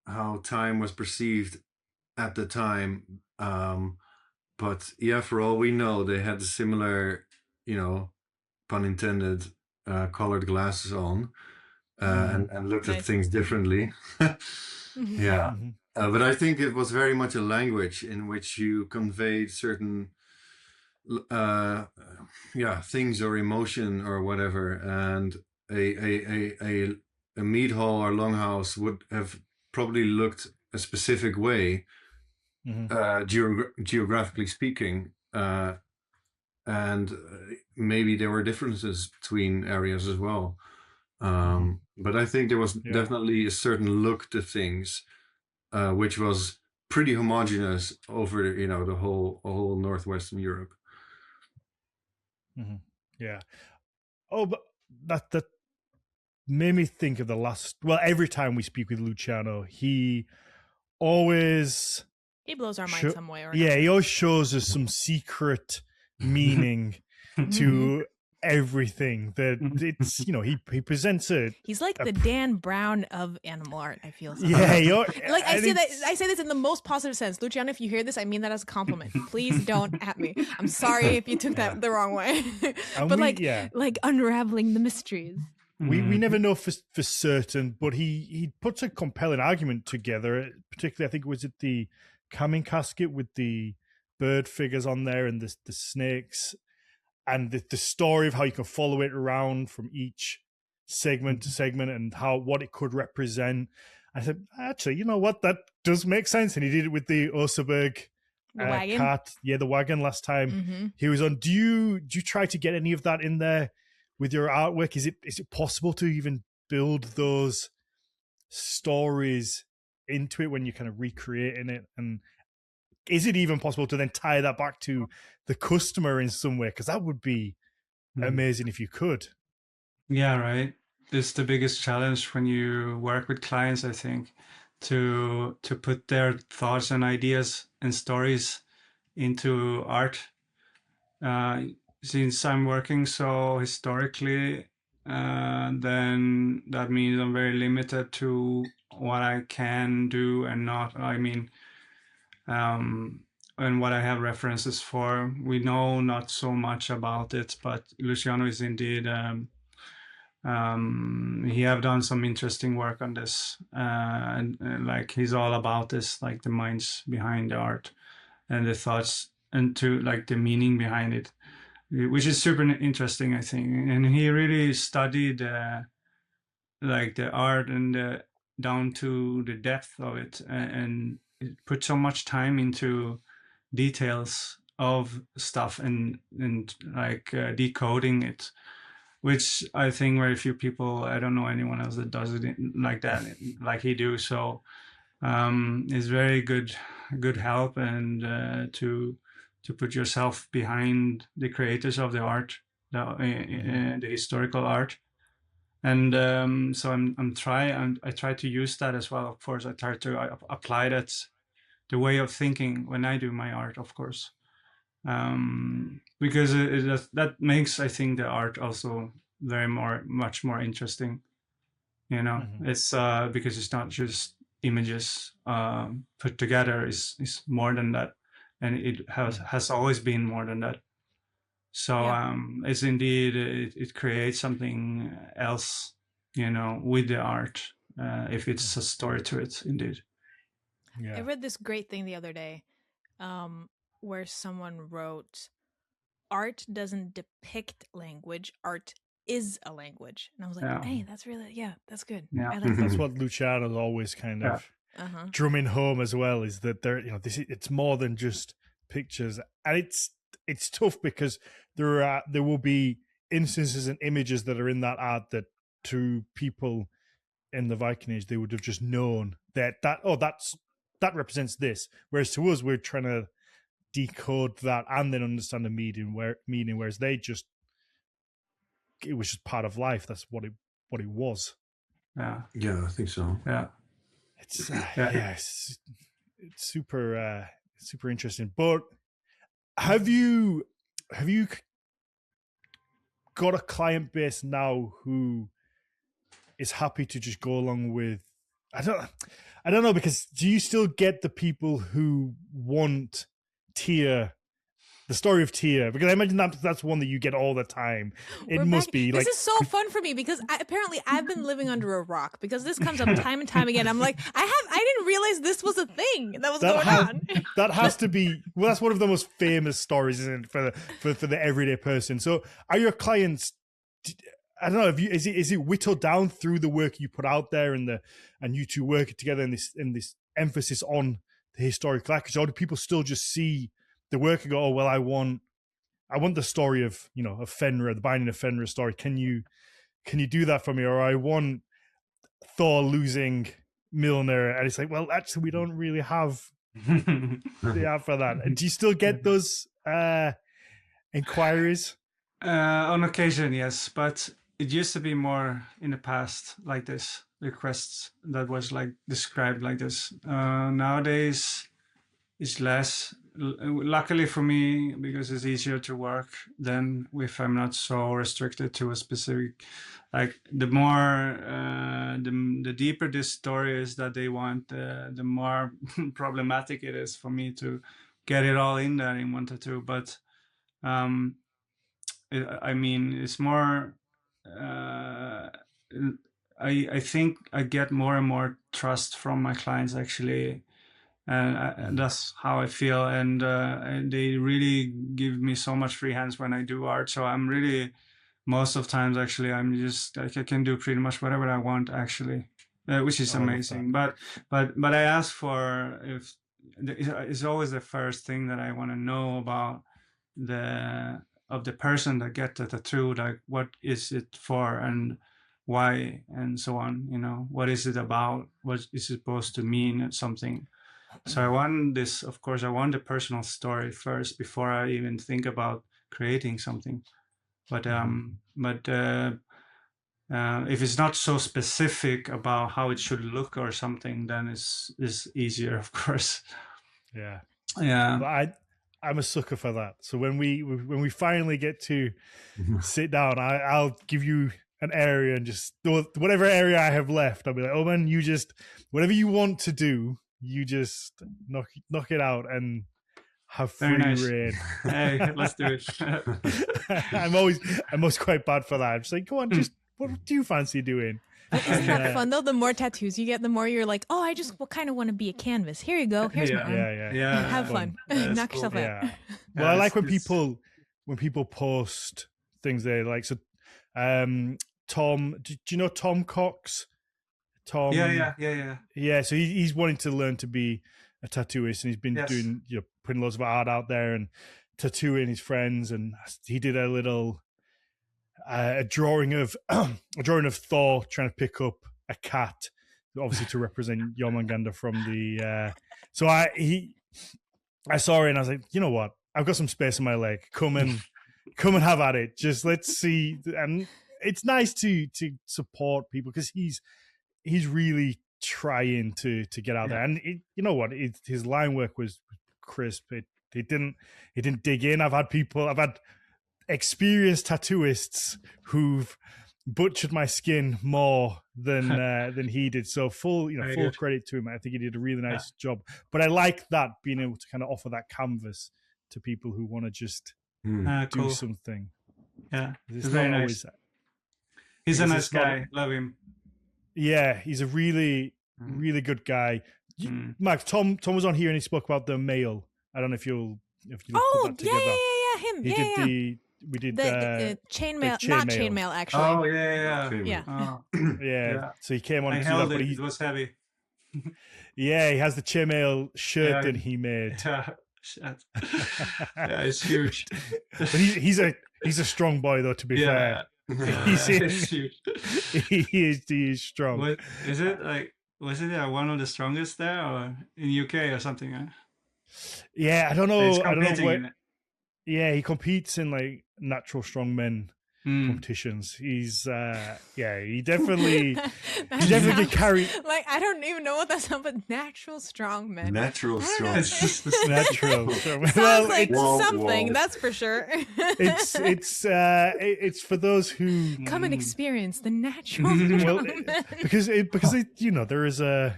how time was perceived at the time. But yeah, for all we know, they had similar, pun intended, colored glasses on, and looked at things differently. Yeah. But I think it was very much a language in which you conveyed certain things or emotion or whatever, and a mead hall or longhouse would have probably looked a specific way, geographically speaking, and maybe there were differences between areas as well. But I think there was definitely a certain look to things, which was pretty homogeneous over the whole northwestern Europe. Yeah. Oh, but made me think of every time we speak with Luciano, he always blows our mind some way or another. He always shows us some secret meaning to everything that it's, he presents it. He's like the Dan Brown of animal art, I feel. Like I say this in the most positive sense. Luciano, if you hear this, I mean that as a compliment. Please don't at me. I'm sorry if you took that the wrong way. But like unraveling the mysteries. We never know for certain, but he puts a compelling argument together. Particularly, I think it was at the Coming Casket with the bird figures on there and the snakes, and the story of how you can follow it around from each segment to segment and what it could represent. I said, actually, you know what? That does make sense. And he did it with the Oseberg cart. Yeah, the wagon last time he was on. Do you try to get any of that in there with your artwork? Is it possible to even build those stories into it when you're kind of recreating it? And is it even possible to then tie that back to the customer in some way? Because that would be amazing if you could. Yeah, right. It's the biggest challenge when you work with clients, I think, to put their thoughts and ideas and stories into art. Since I'm working so historically, then that means I'm very limited to what I can do and not. I mean, and what I have references for. We know not so much about it, but Luciano is indeed, he have done some interesting work on this. And like he's all about this, like the minds behind the art and the thoughts and to like the meaning behind it, which is super interesting, I think. And he really studied like the art and down to the depth of it, and it put so much time into details of stuff and like decoding it, which I think very few people, I don't know anyone else that does it like that, like he do. So it's very good help, and to put yourself behind the creators of the art, the historical art. And so I try to use that as well. Of course, I try to apply that, the way of thinking when I do my art, of course, because that makes, I think, the art also much more interesting. It's because it's not just images put together. Is more than that, and it has always been more than that. So it's indeed, it creates something else, with the art, if it's a story to it, indeed. I read this great thing the other day, where someone wrote, "Art doesn't depict language, art is a language." And I was like, hey, that's really, that's good. Yeah. I like that's what Luciano's always kind of drumming home as well, is that it's more than just pictures. And it's tough because there will be instances and images that are in that art that to people in the Viking Age, they would have just known that represents this. Whereas to us, we're trying to decode that and then understand the meaning, whereas it was just part of life. That's what it was. Yeah, I think so. Yeah, it's super interesting. But have you got a client base now who is happy to just go along with? I don't know, because do you still get the people who want the story of Tyr? Because I imagine that's one that you get all the time. It must be like, this is so fun for me because apparently I've been living under a rock, because this comes up time and time again. I'm like, I didn't realize this was a thing that was going on. That has to be, well, that's one of the most famous stories, isn't it, for the everyday person. So are your clients, I don't know, is it whittled down through the work you put out there and you two work together in this emphasis on the historical actors, or do people still just see the work and go, oh well, I want the story of of Fenrir, the binding of Fenrir story. Can you do that for me? Or I want Thor losing Mjolnir, and it's like, well, actually, we don't really have the art for that. And do you still get those inquiries? On occasion, yes, but it used to be more in the past like this, requests that was like described like this. Nowadays it's less, luckily for me, because it's easier to work than if I'm not so restricted to a specific, like the more the deeper this story is that they want, the more problematic it is for me to get it all in there in one tattoo. But I mean, it's more. I think I get more and more trust from my clients actually, and that's how I feel. And they really give me so much free hands when I do art. So I'm really, most of times actually, I'm just like I can do pretty much whatever I want actually, which is amazing. But I ask for, if it's always the first thing that I want to know about the person that get the tattoo, like what is it for and why and so on, what is it about, what is it supposed to mean, something. So I want this, of course, I want the personal story first before I even think about creating something. But if it's not so specific about how it should look or something, then it's easier, of course. Yeah. Yeah. I'm a sucker for that. So when we finally get to sit down, I'll give you an area and just whatever area I have left. I'll be like, oh man, you just whatever you want to do, you just knock it out and have free reign. Hey, let's do it. I'm always quite bad for that. I'm just like, go on, just what do you fancy doing? Isn't that fun though? The more tattoos you get, the more you're like, oh, I just kind of want to be a canvas. Here you go. Here's my arm. Yeah. Have fun. Knock yourself out. Well, I like when people post things they like. So, Tom, do you know Tom Cox? Tom. Yeah. So he's wanting to learn to be a tattooist, and he's been doing putting loads of art out there and tattooing his friends. And he did a little. A drawing of Thor trying to pick up a cat, obviously to represent Jormungandr from the. So I saw it and I was like, you know what? I've got some space in my leg. Come and have at it. Just let's see. And it's nice to support people because he's really trying to get out there. And you know what? His line work was crisp. It didn't dig in. I've had experienced tattooists who've butchered my skin more than he did. So full credit to him. I think he did a really nice job. But I like that, being able to kind of offer that canvas to people who want to just do something. Yeah, it's very nice. He's a nice guy. Love him. Yeah, he's a really good guy. Max, Tom was on here and he spoke about the mail. I don't know if you'll put that together. Yeah, him. He did we did the chainmail, not chainmail actually. Oh yeah. So he came on. I held it. It was heavy. Yeah, he has the chainmail shirt that he made. Yeah, it's huge. But he's a strong boy though. To be fair, he's huge. He is strong. Was it one of the strongest there, or in UK or something? Yeah, I don't know. Yeah, he competes in like natural strongmen competitions. He's he definitely get carried. Like I don't even know what that's about, but natural strongmen. Natural strongmen. Natural. Sounds like something, that's for sure. It's for those who come and experience the natural strongmen. because there's an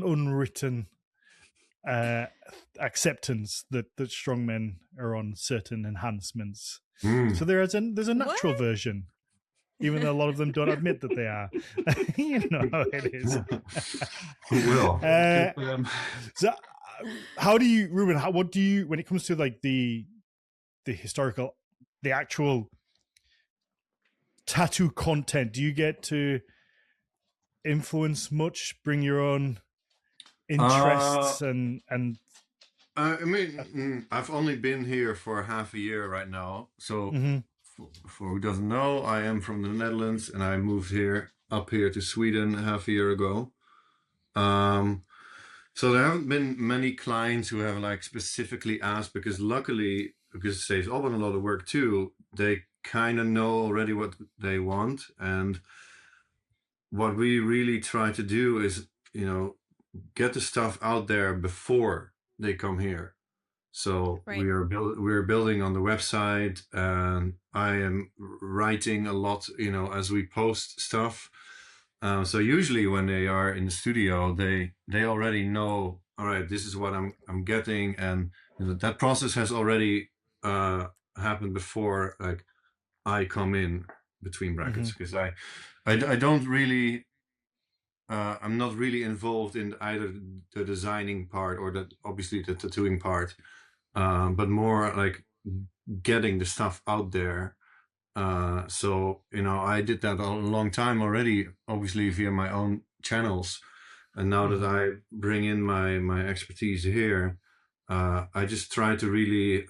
unwritten acceptance that strongmen are on certain enhancements. So there's a natural version, even though a lot of them don't admit that they are. You know how it is. So how do you, Ruben, what do you, when it comes to like the historical, the actual tattoo content, do you get to influence much, bring your own interests and I mean, I've only been here for half a year right now. So for who doesn't know, I am from the Netherlands and I moved up here to Sweden half a year ago. So there haven't been many clients who have like specifically asked, because luckily, because it saves Obban a lot of work too, they kind of know already what they want. And what we really try to do is, get the stuff out there before they come here. So Right. we're building on the website, and I am writing a lot, as we post stuff. So usually when they are in the studio, they already know, all right, this is what I'm getting, and that process has already happened before, like I come in between brackets, because I don't really. I'm not really involved in either the designing part or obviously the tattooing part, but more like getting the stuff out there. So I did that a long time already, obviously via my own channels, and now that I bring in my expertise here, I just try to really.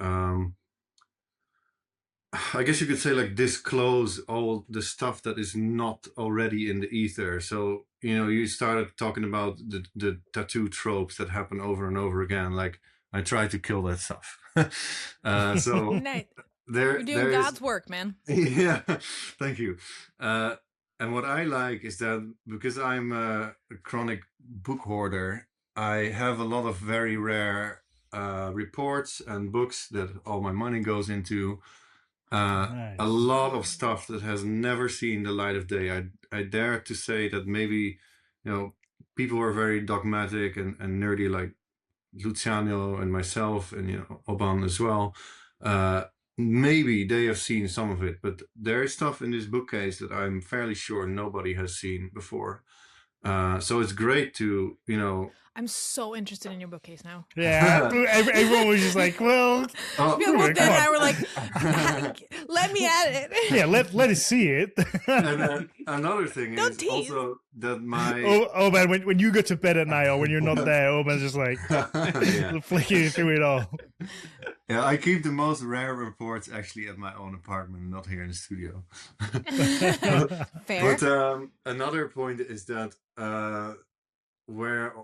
I guess you could say like disclose all the stuff that is not already in the ether. So, you started talking about the tattoo tropes that happen over and over again. Like I try to kill that stuff. So Nice. you're doing God's work, man. Yeah, thank you. And what I like is that because I'm a chronic book hoarder, I have a lot of very rare reports and books that all my money goes into. Nice. A lot of stuff that has never seen the light of day. I dare to say that maybe, people who are very dogmatic and nerdy like Luciano and myself and, Obban as well. Maybe they have seen some of it, but there is stuff in this bookcase that I'm fairly sure nobody has seen before. So it's great to, I'm so interested in your bookcase now. Yeah, everyone was just like, well, Dan and I were like, let me at it. Yeah, let us see it. And another thing Don't is tease. also that my Oh man, when you go to bed at night or when you're not there, Oban's just like flicking through it all. Yeah, I keep the most rare reports actually at my own apartment, not here in the studio. Fair. But another point is that where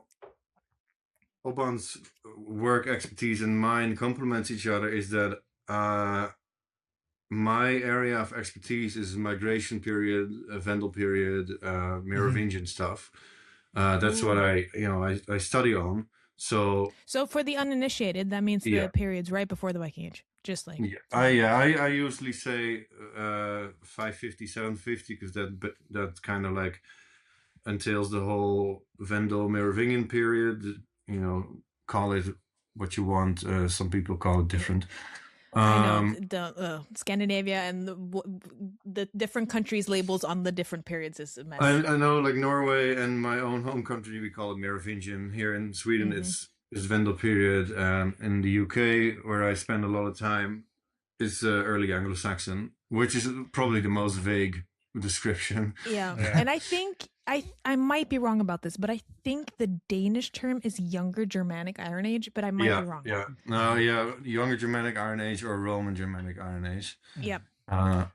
Obban's work expertise and mine complements each other is that my area of expertise is migration period, Vendel period, Merovingian stuff. That's what I study on. So for the uninitiated, that means the periods right before the Viking Age. Just like I usually say 550, 750 because that kind of like entails the whole Vendel Merovingian period. Call it what you want. Some people call it different. I know the Scandinavia and the different countries' labels on the different periods is a mess. I know, like Norway and my own home country, we call it Merovingian. Here in Sweden, it's Vendel period. In the UK, where I spend a lot of time, it's early Anglo-Saxon, which is probably the most vague description. Yeah. And I think I might be wrong about this, but I think the Danish term is Younger Germanic Iron Age, but I might be wrong. Yeah, no, Younger Germanic Iron Age or Roman Germanic Iron Age. Yep. And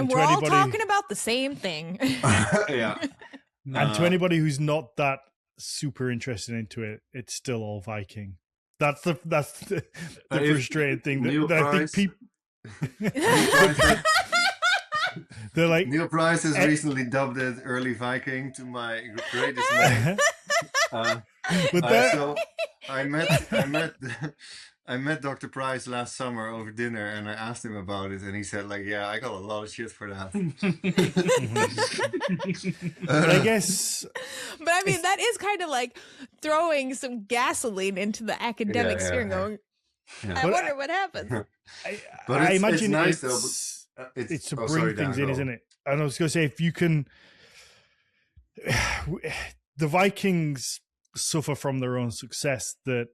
we're all talking about the same thing. Yeah. And to anybody who's not that super interested into it, it's still all Viking. That's the frustrating thing that I think people. They're like Neil Price has recently dubbed it early Viking to my great dismay. So I met Dr. Price last summer over dinner, and I asked him about it, and he said, like, yeah, I got a lot of shit for that. But I guess. But I mean, that is kind of like throwing some gasoline into the academic sphere and going, I wonder what happens. I imagine it's nice, though. It's to bring things in, isn't it? And I was going to say, if you can, the Vikings suffer from their own success. That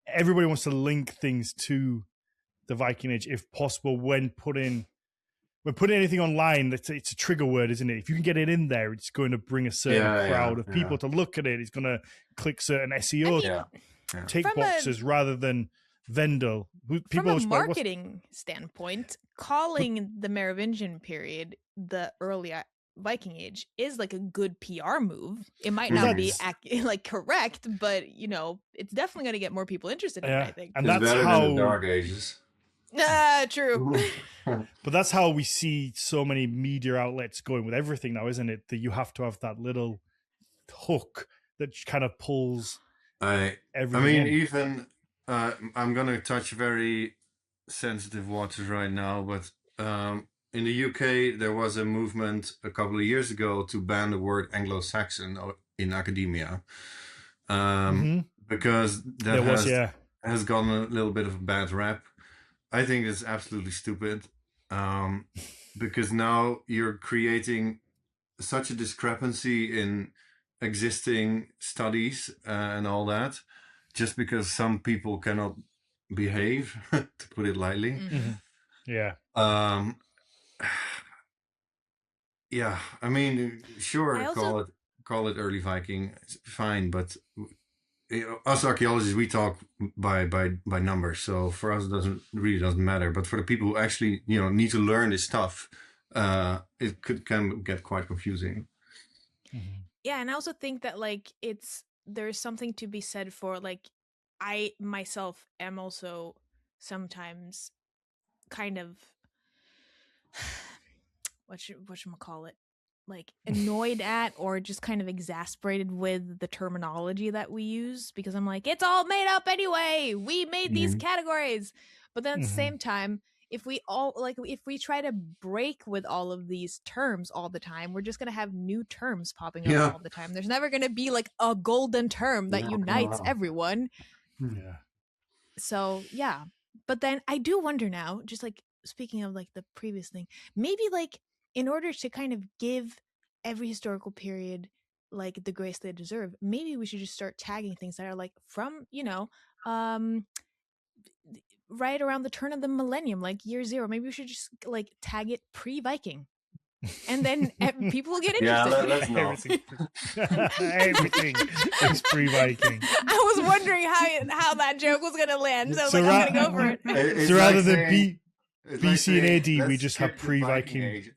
everybody wants to link things to the Viking Age, if possible. When putting anything online, it's a trigger word, isn't it? If you can get it in there, it's going to bring a certain crowd of people to look at it. It's going to click certain SEO tick boxes rather than Vendel. From a marketing standpoint, calling the Merovingian period the early Viking Age is like a good PR move. It might not be correct, but it's definitely going to get more people interested in it, I think. And that's better than the Dark Ages. True. But that's how we see so many media outlets going with everything now, isn't it? That you have to have that little hook that kind of pulls everything in. Even I'm going to touch very sensitive waters right now, but in the UK, there was a movement a couple of years ago to ban the word Anglo-Saxon in academia. Because that has gotten a little bit of a bad rap. I think it's absolutely stupid, because now you're creating such a discrepancy in existing studies and all that, just because some people cannot behave, to put it lightly. Yeah. Yeah, I mean, sure, call it early Viking, it's fine, but us archaeologists, we talk by numbers, so for us it really doesn't matter. But for the people who actually need to learn this stuff, it can get quite confusing. Yeah, and I also think that like there's something to be said for like I myself am also sometimes kind of whatchamacallit, like annoyed at or just kind of exasperated with the terminology that we use, because I'm like, it's all made up anyway. We made these categories. But then at the same time, if we try to break with all of these terms all the time, we're just going to have new terms popping up all the time. There's never going to be like a golden term that unites everyone. Yeah. So, yeah. But then I do wonder now, just like speaking of like the previous thing, maybe like in order to kind of give every historical period like the grace they deserve, maybe we should just start tagging things that are like from, right around the turn of the millennium, like year 0. Maybe we should just like tag it pre-Viking. And then people will get interested. Yeah, that's not. Everything is pre-Viking. I was wondering how that joke was going to land, so I was like, I'm going to go for it. So rather than BC and AD, we just have pre-Viking Age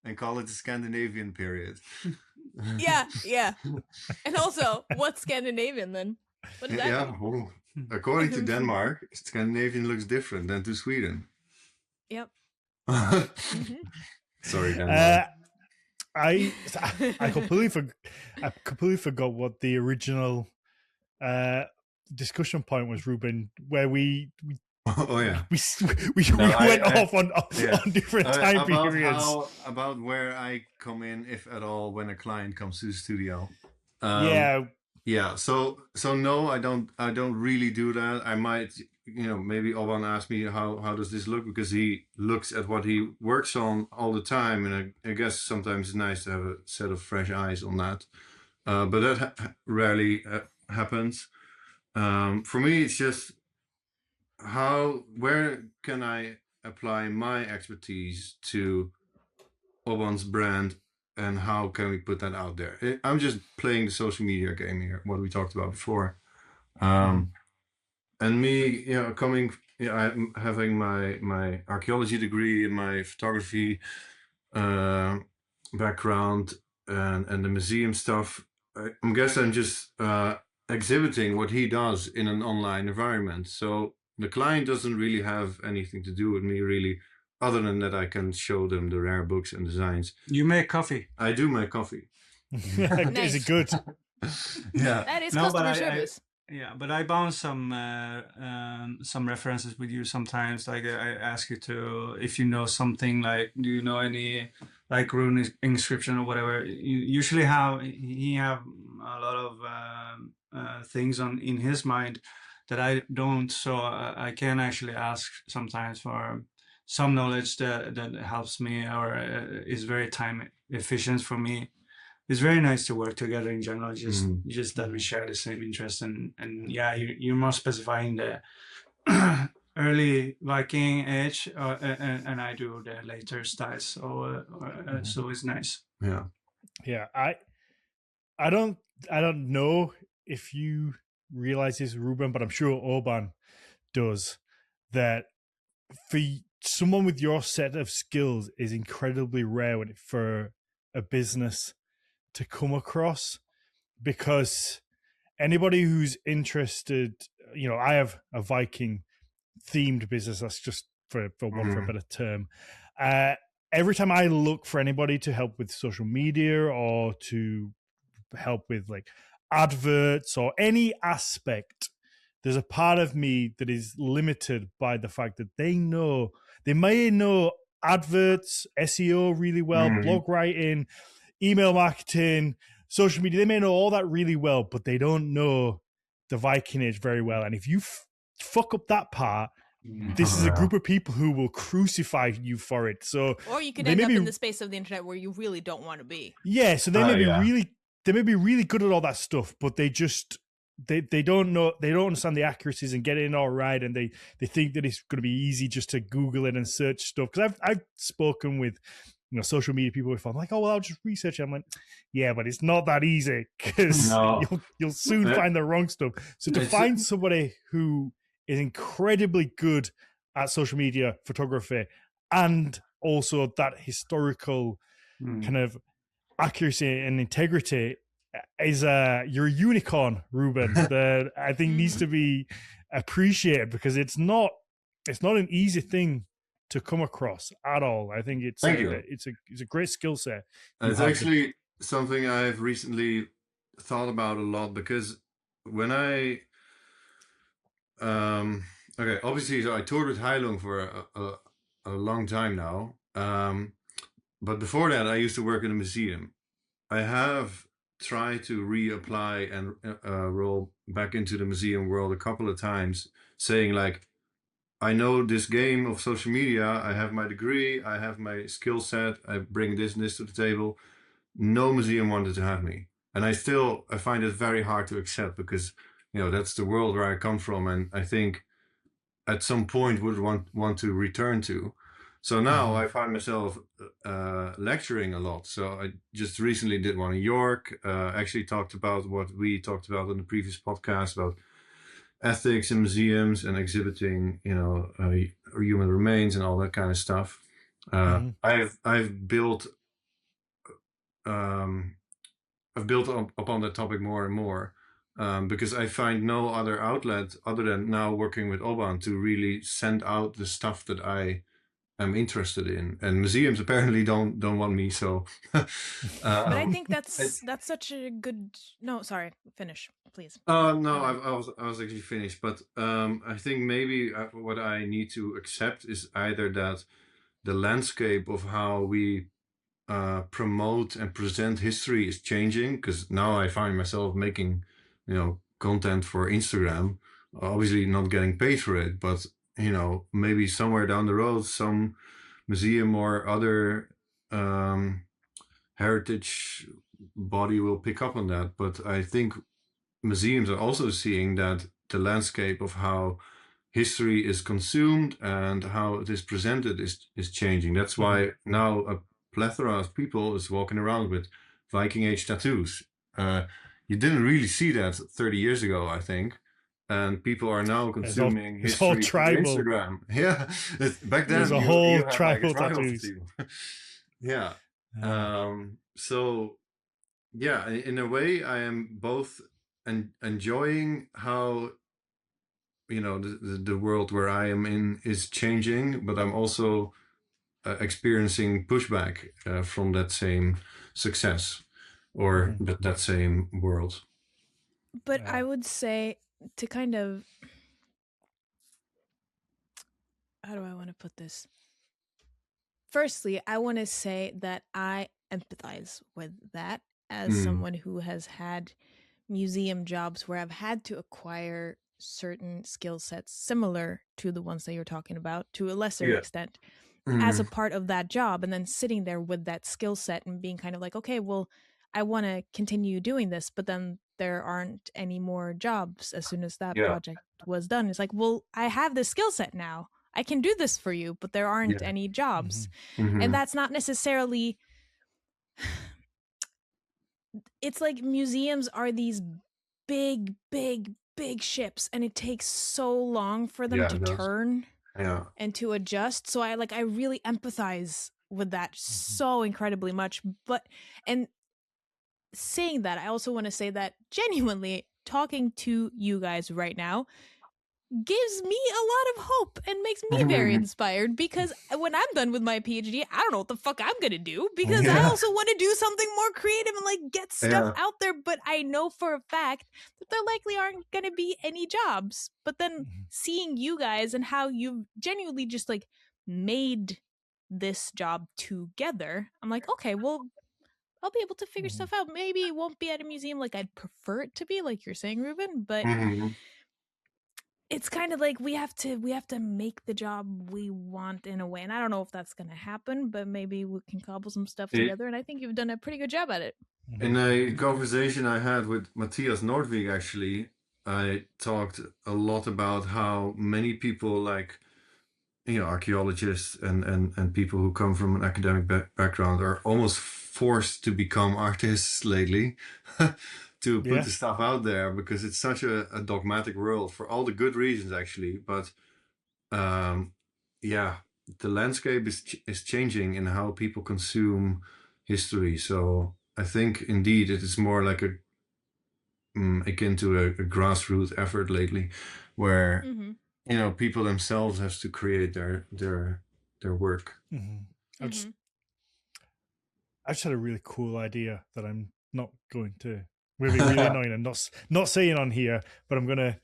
and call it the Scandinavian period. Yeah. And also, what's Scandinavian then? What does that mean? Well, according to Denmark, Scandinavian looks different than to Sweden. Yep. Sorry, Denmark. I completely forgot what the original discussion point was, Ruben, where we went off on different time periods about where I come in, if at all, when a client comes to the studio. So no, I don't really do that. I might, maybe Obban asked me how does this look, because he looks at what he works on all the time, and I guess sometimes it's nice to have a set of fresh eyes on that, but that rarely happens. For me, it's just where can I apply my expertise to Obban's brand, and how can we put that out there? I'm just playing the social media game here, what we talked about before. And me, I'm having my archaeology degree and my photography background and the museum stuff. I guess I'm just exhibiting what he does in an online environment. So the client doesn't really have anything to do with me, really, other than that I can show them the rare books and designs. You make coffee. I do make coffee. Is it good? Yeah. That is customer service. But I bounce some references with you sometimes. Like I ask you if you know something, like, do you know any like rune inscription or whatever? He have a lot of things in his mind that I don't. So I can actually ask sometimes for some knowledge that helps me or is very time efficient for me. It's very nice to work together in general, just that we share the same interest, and you're more specifying the early Viking age, and I do the later styles, so it's nice. Yeah. I don't know if you realize this, Ruben, but I'm sure Obban does, that for someone with your set of skills is incredibly rare for a business to come across, because anybody who's interested, I have a Viking themed business that's just for a better term. Every time I look for anybody to help with social media or to help with like adverts or any aspect, there's a part of me that is limited by the fact that they may know adverts, SEO really well, blog writing, email marketing, social media. They may know all that really well, but they don't know the Viking Age very well. And if you fuck up that part, this is a group of people who will crucify you for it. So, or you could end up in the space of the internet where you really don't want to be. Yeah, so they may be really good at all that stuff, but they just they don't know, they don't understand the accuracies and get it in all right, and they think that it's going to be easy just to Google it and search stuff. Because I've spoken with social media people before. I'm like, oh well, I'll just research it. I'm like, yeah, but it's not that easy because you'll soon find the wrong stuff. So to find somebody who is incredibly good at social media photography and also that historical kind of accuracy and integrity is you're a unicorn, Ruben, that I think needs to be appreciated, because it's not an easy thing to come across at all. I think it's a great skill set. It's actually something I've recently thought about a lot, because when I obviously, so I toured with Heilung for a long time now, but before that I used to work in a museum. I have tried to reapply and roll back into the museum world a couple of times, saying like, I know this game of social media, I have my degree, I have my skill set, I bring this and this to the table. No museum wanted to have me. And I find it very hard to accept, because that's the world where I come from, and I think at some point would want to return to. So now I find myself lecturing a lot. So I just recently did one in York, actually talked about what we talked about in the previous podcast about ethics in museums and exhibiting, human remains and all that kind of stuff. I've built upon that topic more and more, because I find no other outlet other than now working with Obban to really send out the stuff that I am interested in, and museums apparently don't want me. So, but I think that's such a good. No, sorry, finish, please. No, I was actually finished, but I think maybe what I need to accept is either that the landscape of how we promote and present history is changing, because now I find myself making content for Instagram, obviously not getting paid for it, but maybe somewhere down the road some museum or other heritage body will pick up on that. But I think museums are also seeing that the landscape of how history is consumed and how it is presented is changing. That's why now a plethora of people is walking around with Viking Age tattoos. You didn't really see that 30 years ago, I think. And people are now consuming history on Instagram. Yeah, back then there's a whole tribal tattoos. Yeah. So, yeah, in a way, I am both enjoying how the world where I am in is changing, but I'm also experiencing pushback from that same success or that same world. But I would say, to kind of, how do I want to put this? Firstly, I want to say that I empathize with that as someone who has had museum jobs where I've had to acquire certain skill sets similar to the ones that you're talking about, to a lesser extent, as a part of that job, and then sitting there with that skill set and being kind of like, okay, well, I want to continue doing this, but then there aren't any more jobs as soon as that project was done. It's like, well, I have this skill set now. I can do this for you, but there aren't any jobs. And that's not necessarily... It's like museums are these big, big, big ships, and it takes so long for them to turn and to adjust. So I really empathize with that so incredibly much. But, and saying that, I also want to say that genuinely, talking to you guys right now, gives me a lot of hope and makes me very inspired, because when I'm done with my PhD, I don't know what the fuck I'm gonna do, because I also want to do something more creative and like get stuff out there. But I know for a fact that there likely aren't gonna be any jobs. But then seeing you guys and how you've genuinely just like made this job together, I'm like, okay, well, I'll be able to figure stuff out. Maybe it won't be at a museum like I'd prefer it to be, like you're saying, Ruben, but it's kind of like we have to make the job we want in a way. And I don't know if that's going to happen, but maybe we can cobble some stuff together. And I think you've done a pretty good job at it. In a conversation I had with Matthias Nordvig, actually, I talked a lot about how many people, like, archaeologists and people who come from an academic background are almost forced to become artists lately to put the stuff out there, because it's such a dogmatic world for all the good reasons, actually. But the landscape is changing in how people consume history. So I think indeed it is more like akin to a grassroots effort lately, where people themselves have to create their work. I just had a really cool idea that I'm not going to really annoying and not saying on here, but I'm gonna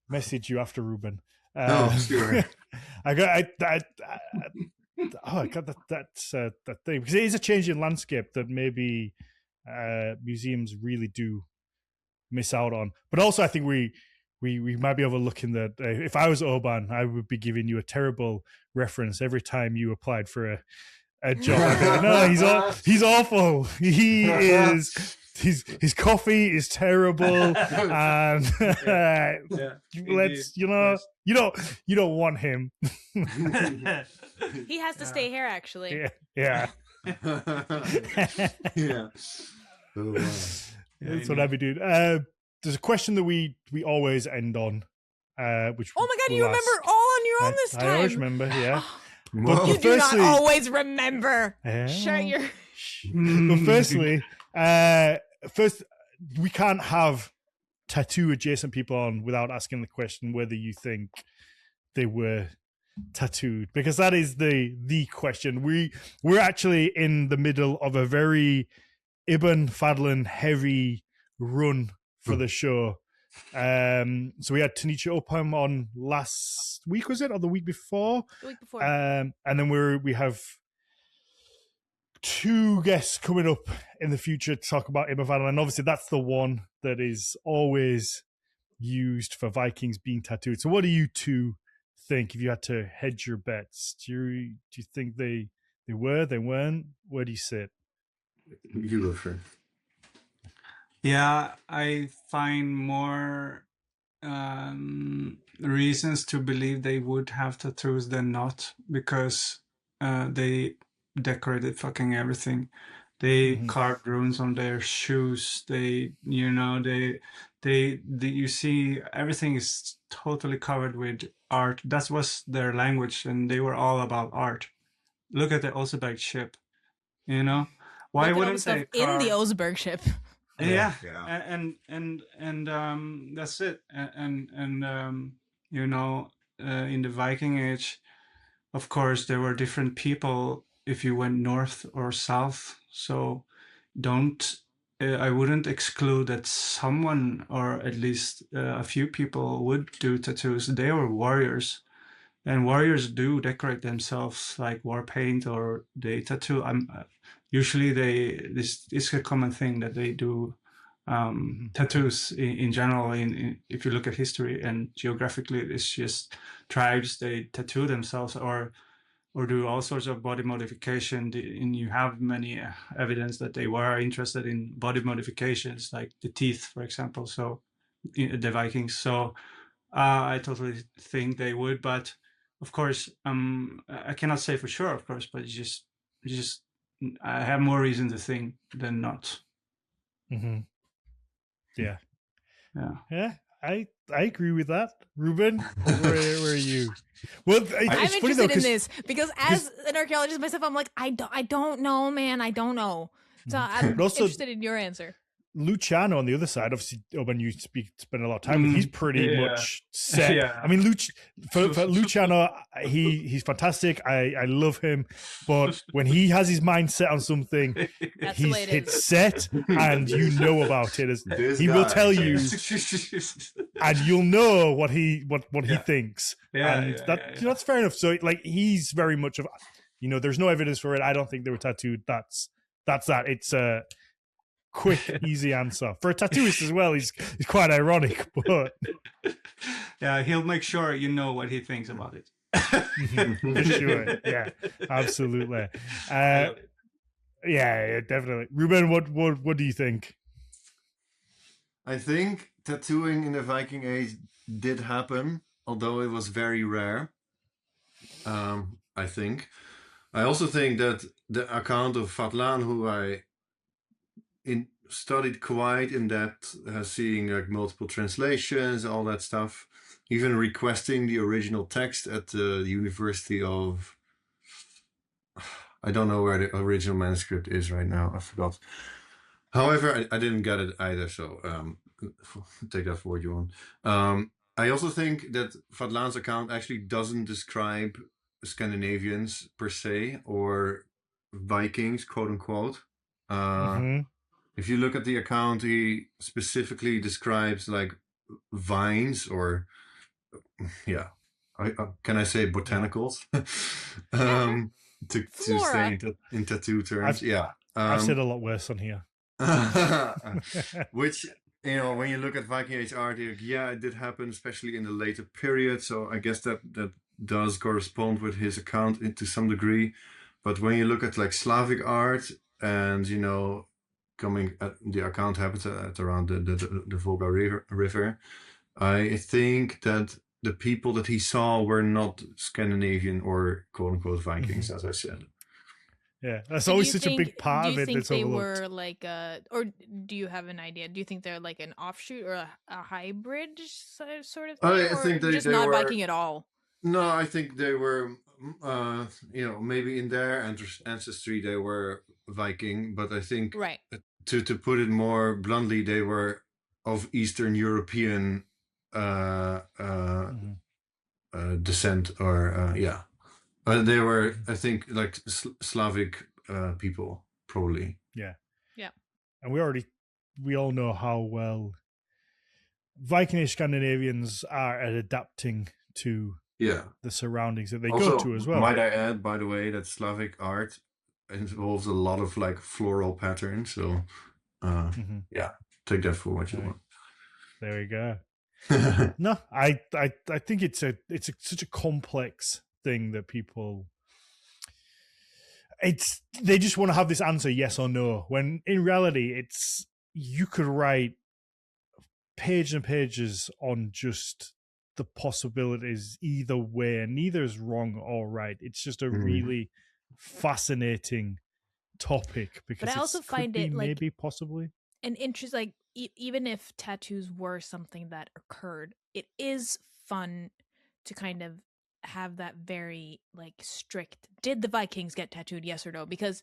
message you after, Ruben. Sure. I got that thing, because it is a changing landscape that maybe museums really do miss out on. But also, I think we might be overlooking that. If I was Obban, I would be giving you a terrible reference every time you applied for a job. Like, no, he's awful. He is. His coffee is terrible, and let's you don't want him. He has to stay here, actually. Yeah. Oh, wow. That's what I'd be doing. There's a question that we always end on, which oh my god, you remember all on your own this time. I always remember, yeah. But you do not always remember. Shut your. But firstly, first, we can't have tattoo adjacent people on without asking the question whether you think they were tattooed, because that is the question. We're actually in the middle of a very Ibn Fadlan heavy run for the show. So we had Tanisha Upham on last week, was it, or the week before? The week before. And then we have 2 guests coming up in the future to talk about Ibn Fadlan, and obviously that's the one that is always used for Vikings being tattooed. So what do you two think, if you had to hedge your bets? Do you think they were, they weren't? Where do you sit? You go first. Yeah, I find more reasons to believe they would have tattoos than not, because they decorated fucking everything. They carved runes on their shoes. You see everything is totally covered with art. That was their language, and they were all about art. Look at the Oseberg ship. Why wouldn't they in the Oseberg ship? Yeah. And that's it. And in the Viking Age, of course, there were different people if you went north or south. So I wouldn't exclude that someone, or at least a few people, would do tattoos. They were warriors, and warriors do decorate themselves like war paint, or they tattoo. Usually this is a common thing that they do tattoos in general. If you look at history and geographically, it's just tribes, they tattoo themselves or do all sorts of body modification. And you have many evidence that they were interested in body modifications, like the teeth, for example. So the Vikings. So I totally think they would, but of course, I cannot say for sure, of course, but it's just I have more reason to think than not. Mm-hmm. Yeah. I agree with that, Ruben. Where are you? Well, I'm interested in this because as an archaeologist myself, I'm like, I don't know, man. I don't know. So I'm interested in your answer. Luciano on the other side, obviously, when you spend a lot of time with, he's pretty much set. Yeah. I mean, for Luciano, he's fantastic. I love him, but when he has his mind set on something, it's set, and you know about it. He will tell you, and you'll know what he thinks. And that's fair enough. So, like, he's very much of, there's no evidence for it. I don't think they were tattooed. That's that. It's a quick, easy answer for a tattooist as well. He's quite ironic, but yeah, he'll make sure you know what he thinks about it. For sure, yeah, absolutely. Yeah, definitely. Ruben, what do you think? I think tattooing in the Viking Age did happen, although it was very rare. I think. I also think that the account of Fatlan, who I studied quite in depth, seeing like multiple translations, all that stuff, even requesting the original text at the University of, I don't know where the original manuscript is right now, I forgot. However, I didn't get it either, so take that for what you want. I also think that Fatlan's account actually doesn't describe Scandinavians per se, or Vikings, quote unquote. If you look at the account, he specifically describes like vines, or can I say botanicals? to stay in tattoo terms. I've said a lot worse on here. Which, when you look at Viking Age art, it did happen, especially in the later period. So I guess that does correspond with his account to some degree. But when you look at like Slavic art, and the account happens at around the Volga river, I think that the people that he saw were not Scandinavian or quote unquote Vikings, as I said. Yeah, that's always such a big part of it. Do you think they were like or do you have an idea? Do you think they're like an offshoot or a hybrid sort of thing? I think they not were Viking at all. No, I think they were, maybe in their ancestry they were Viking, but I think to put it more bluntly, they were of Eastern European descent, or they were, I think, like Slavic people, probably. Yeah. And we all know how well Viking Age Scandinavians are at adapting to the surroundings that they go to as well. Might I add, by the way, that Slavic art involves a lot of like floral patterns. So, take that for what you want. There we go. No, I think it's such a complex thing that people. They just want to have this answer, yes or no. When in reality, you could write pages and pages on just the possibilities either way, and neither is wrong or right. It's just a really fascinating topic, because but I also find it like maybe possibly an interest. Like even if tattoos were something that occurred, it is fun to kind of have that very like strict, did the Vikings get tattooed, yes or no? Because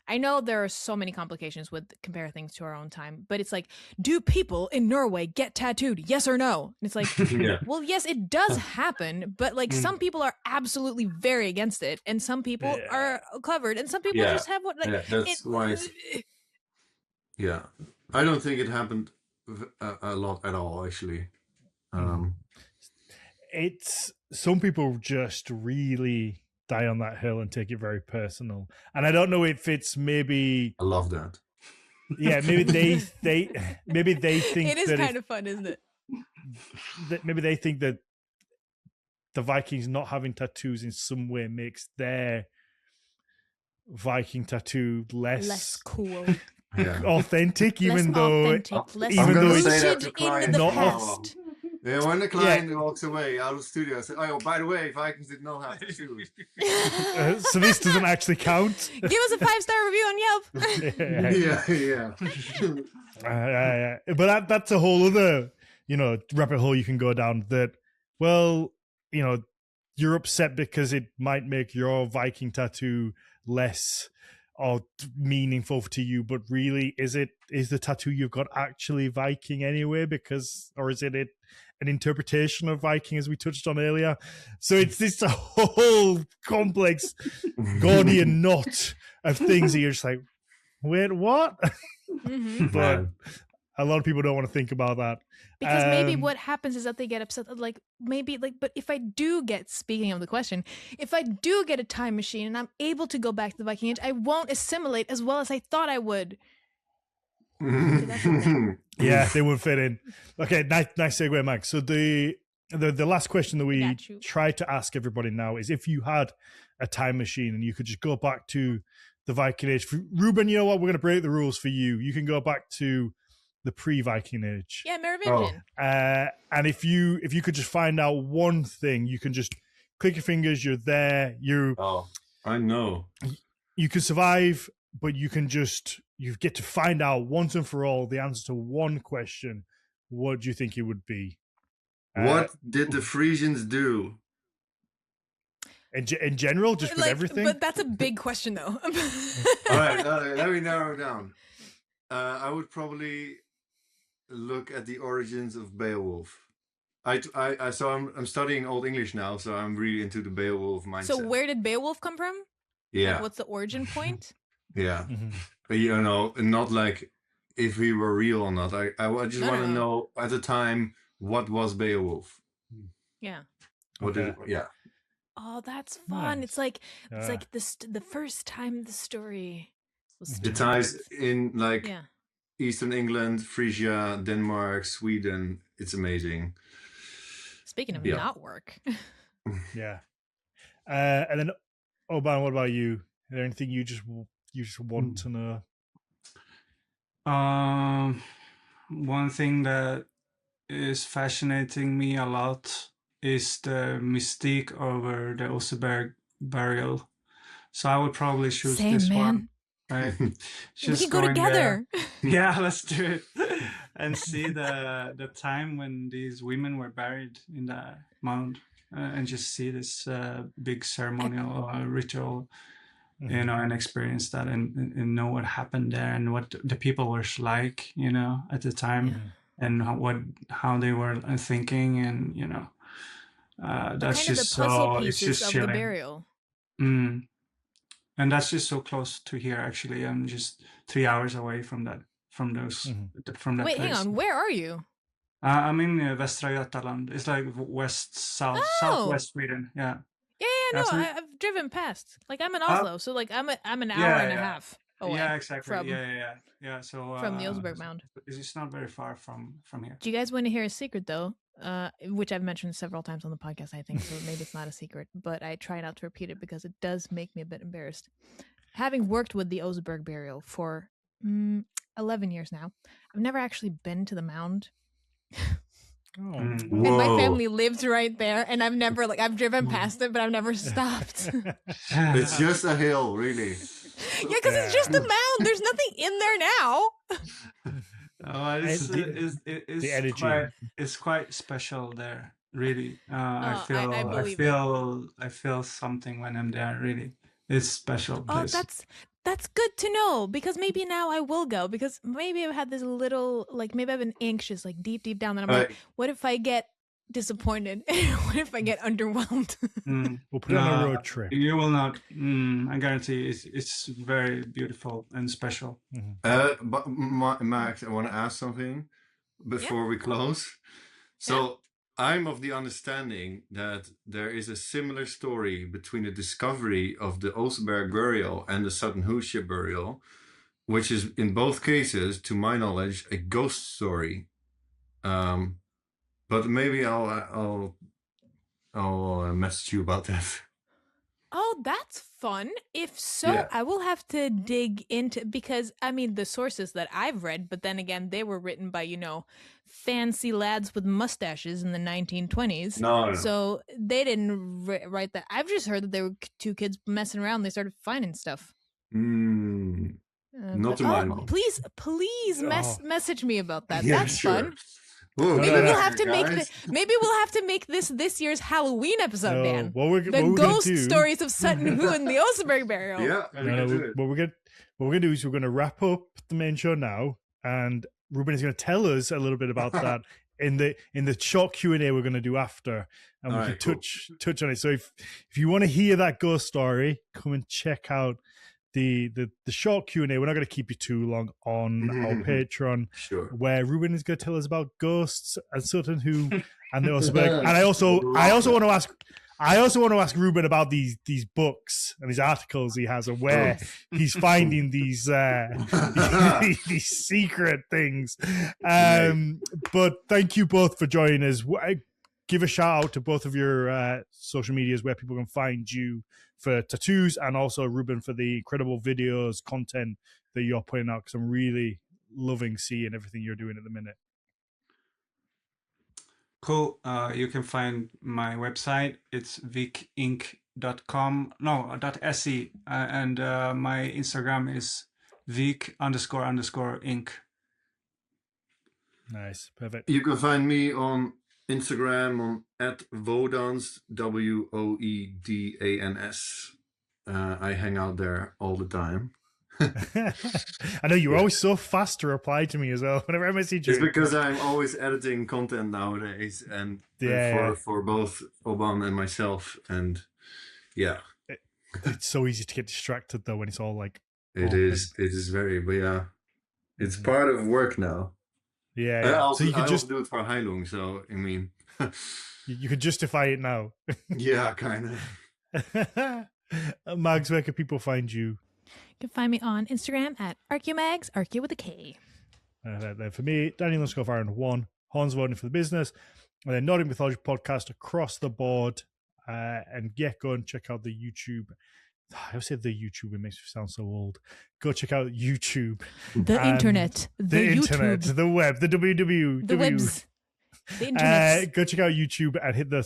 I know there are so many complications with compare things to our own time, but it's like, do people in Norway get tattooed, yes or no? And it's like, well, yes, it does happen, but like some people are absolutely very against it, and some people are covered, and some people just have what like that's why I don't think it happened a lot at all, actually. It's some people just really die on that hill and take it very personal, and I don't know if it's maybe I love that. Yeah, maybe they think it is kind of fun, isn't it? That maybe they think that the Vikings not having tattoos in some way makes their Viking tattoo less cool, authentic, even though it's not past. Yeah, when the client walks away out of the studio, I say, "Oh, by the way, Vikings did not have tattoos." So this doesn't actually count. Give us a 5-star review on Yeah. But that's a whole other, rabbit hole you can go down. That, well, you're upset because it might make your Viking tattoo less or meaningful to you, but really, is the tattoo you've got actually Viking anyway? Or is it an interpretation of Viking, as we touched on earlier? So it's this whole complex Gordian knot of things that you're just like, wait, what? Mm-hmm. But a lot of people don't want to think about that. Because maybe what happens is that they get upset, but if I do get, speaking of the question, if I do get a time machine and I'm able to go back to the Viking Age, I won't assimilate as well as I thought I would. Yeah, they would fit in. Okay, nice segue, Mag. So the last question that we try to ask everybody now is, if you had a time machine and you could just go back to the Viking Age. Ruben, you know what? We're going to break the rules for you. You can go back to the pre-Viking Age. Yeah, Merovingian. And if you could just find out one thing, you can just click your fingers. You're there. I know. You can survive, but you get to find out once and for all the answer to one question. What do you think it would be? What did the Frisians do? In general, just with everything? But that's a big question, though. All right, let me narrow it down. I would probably look at the origins of Beowulf. So I'm studying Old English now, so I'm really into the Beowulf mindset. So where did Beowulf come from? Yeah. Like, what's the origin point? Yeah. Mm-hmm. Not like if he were real or not. I just want to know at the time, what was Beowulf? Yeah. Yeah. Oh, that's fun. Nice. It's like the first time the story was told. It ties in Eastern England, Frisia, Denmark, Sweden. It's amazing. Speaking of not work. Yeah. And then, Obban, what about you? Is there anything you just want to know? One thing that is fascinating me a lot is the mystique over the Oseberg burial. So I would probably choose this one. Right? We can go together. Yeah, let's do it. And see the time when these women were buried in the mound, and just see this big ceremonial ritual, and experience that, and know what happened there, and what the people were like, at the time, and how they were thinking, and that's just so, it's just chilling. The burial. And that's just so close to here. Actually, I'm just 3 hours away from that. From that Wait, place. Hang on. Where are you? I'm in Västra Götaland. It's like southwest Sweden. Yeah. Yeah. No, I've driven past. Like, I'm in Oslo, so like I'm an hour and a half away. Yeah, exactly. Yeah. So from the Oseberg Mound. It's not very far from here. Do you guys want to hear a secret though? Which I've mentioned several times on the podcast, I think, so maybe it's not a secret, but I try not to repeat it because it does make me a bit embarrassed. Having worked with the Oseberg burial for 11 years now, I've never actually been to the mound. And my family lives right there, and I've driven past it, but I've never stopped. It's just a hill, really. Yeah, because it's just a mound. There's nothing in there now. The energy. It's quite special there, really. I feel something when I'm there, really. It's a special place. Oh, that's good to know, because maybe now I will go, because maybe I've had this little, maybe I've been anxious, deep down, that I'm like, what if I get disappointed? What if I get underwhelmed? We'll put it on a road trip. You will not. I guarantee it's very beautiful and special. But Max, I want to ask something before we close. So I'm of the understanding that there is a similar story between the discovery of the Oseberg burial and the Sutton Hoo ship burial, which is in both cases, to my knowledge, a ghost story. But maybe I'll message you about that. Oh, that's fun. If so, I will have to dig into, because the sources that I've read, but then again, they were written by, fancy lads with mustaches in the 1920s. No. So they didn't write that. I've just heard that there were two kids messing around. They started finding stuff. Not to my knowledge. Please message me about that. Yeah, that's fun. Whoa, Maybe no, we'll no, have to guys. maybe we'll have to make this year's Halloween episode, No, Dan. what we're The gonna ghost do- stories of Sutton Hoo and the Osenberg burial. Yeah, we No, can do no, it. what we're gonna do is we're gonna wrap up the main show now, and Ruben is gonna tell us a little bit about that in the short Q&A we're gonna do after, and we Alright, can touch on it. So if you want to hear that ghost story, come and check out the short Q&A. We're not gonna keep you too long on our Patreon, Sure. where Ruben is going to tell us about ghosts and Sutton Hoo and the Osenberg. And I also want to ask Ruben about these books and these articles he has, and where he's finding these these secret things. But thank you both for joining us. Give a shout out to both of your social medias where people can find you for tattoos, and also Ruben for the incredible videos, content that you're putting out, because I'm really loving seeing everything you're doing at the minute. Cool. You can find my website. It's vikinc.com. No, .se. And my Instagram is vik__inc. Nice, perfect. You can find me on Instagram on @Wodans, WOEDANS. I hang out there all the time. I know you're always so fast to reply to me as well. Whenever I message you, It's because I'm always editing content nowadays, and for both Obban and myself, and yeah, it's so easy to get distracted though when it's all like. it is very, but yeah, it's part of work now. Yeah. I also, So you could just do it for Heilung, so I mean, you could justify it now. yeah, kind of. Mags, where can people find you? You can find me on Instagram at Archeomags, Archeo with a K. Then for me, Daniel_Iron1, Hans voting for the business, and then Nordic Mythology podcast across the board. And yeah, go and check out the YouTube. I always say the YouTube, it makes me sound so old. Go check out YouTube. The internet. The internet. YouTube. The web. The www. The webs. The internet. Go check out YouTube and hit the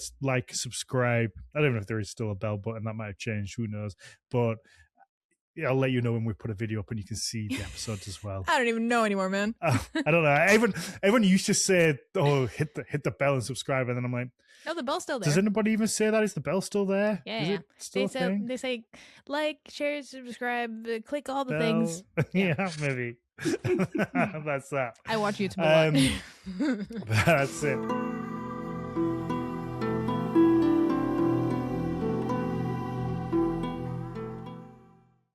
subscribe. I don't know if there is still a bell button. That might have changed. Who knows? But yeah, I'll let you know when we put a video up and you can see the episodes as well. I don't even know anymore, man. I don't know. Everyone used to say, "Oh, hit the bell and subscribe," and then I'm like, No, the bell's still there. does anybody even say that? Is the bell still there? Yeah, Is yeah. it still a thing? They say like, share, subscribe, click all the Bell? things. Yeah, maybe. That's that. I watch YouTube a lot. That's it.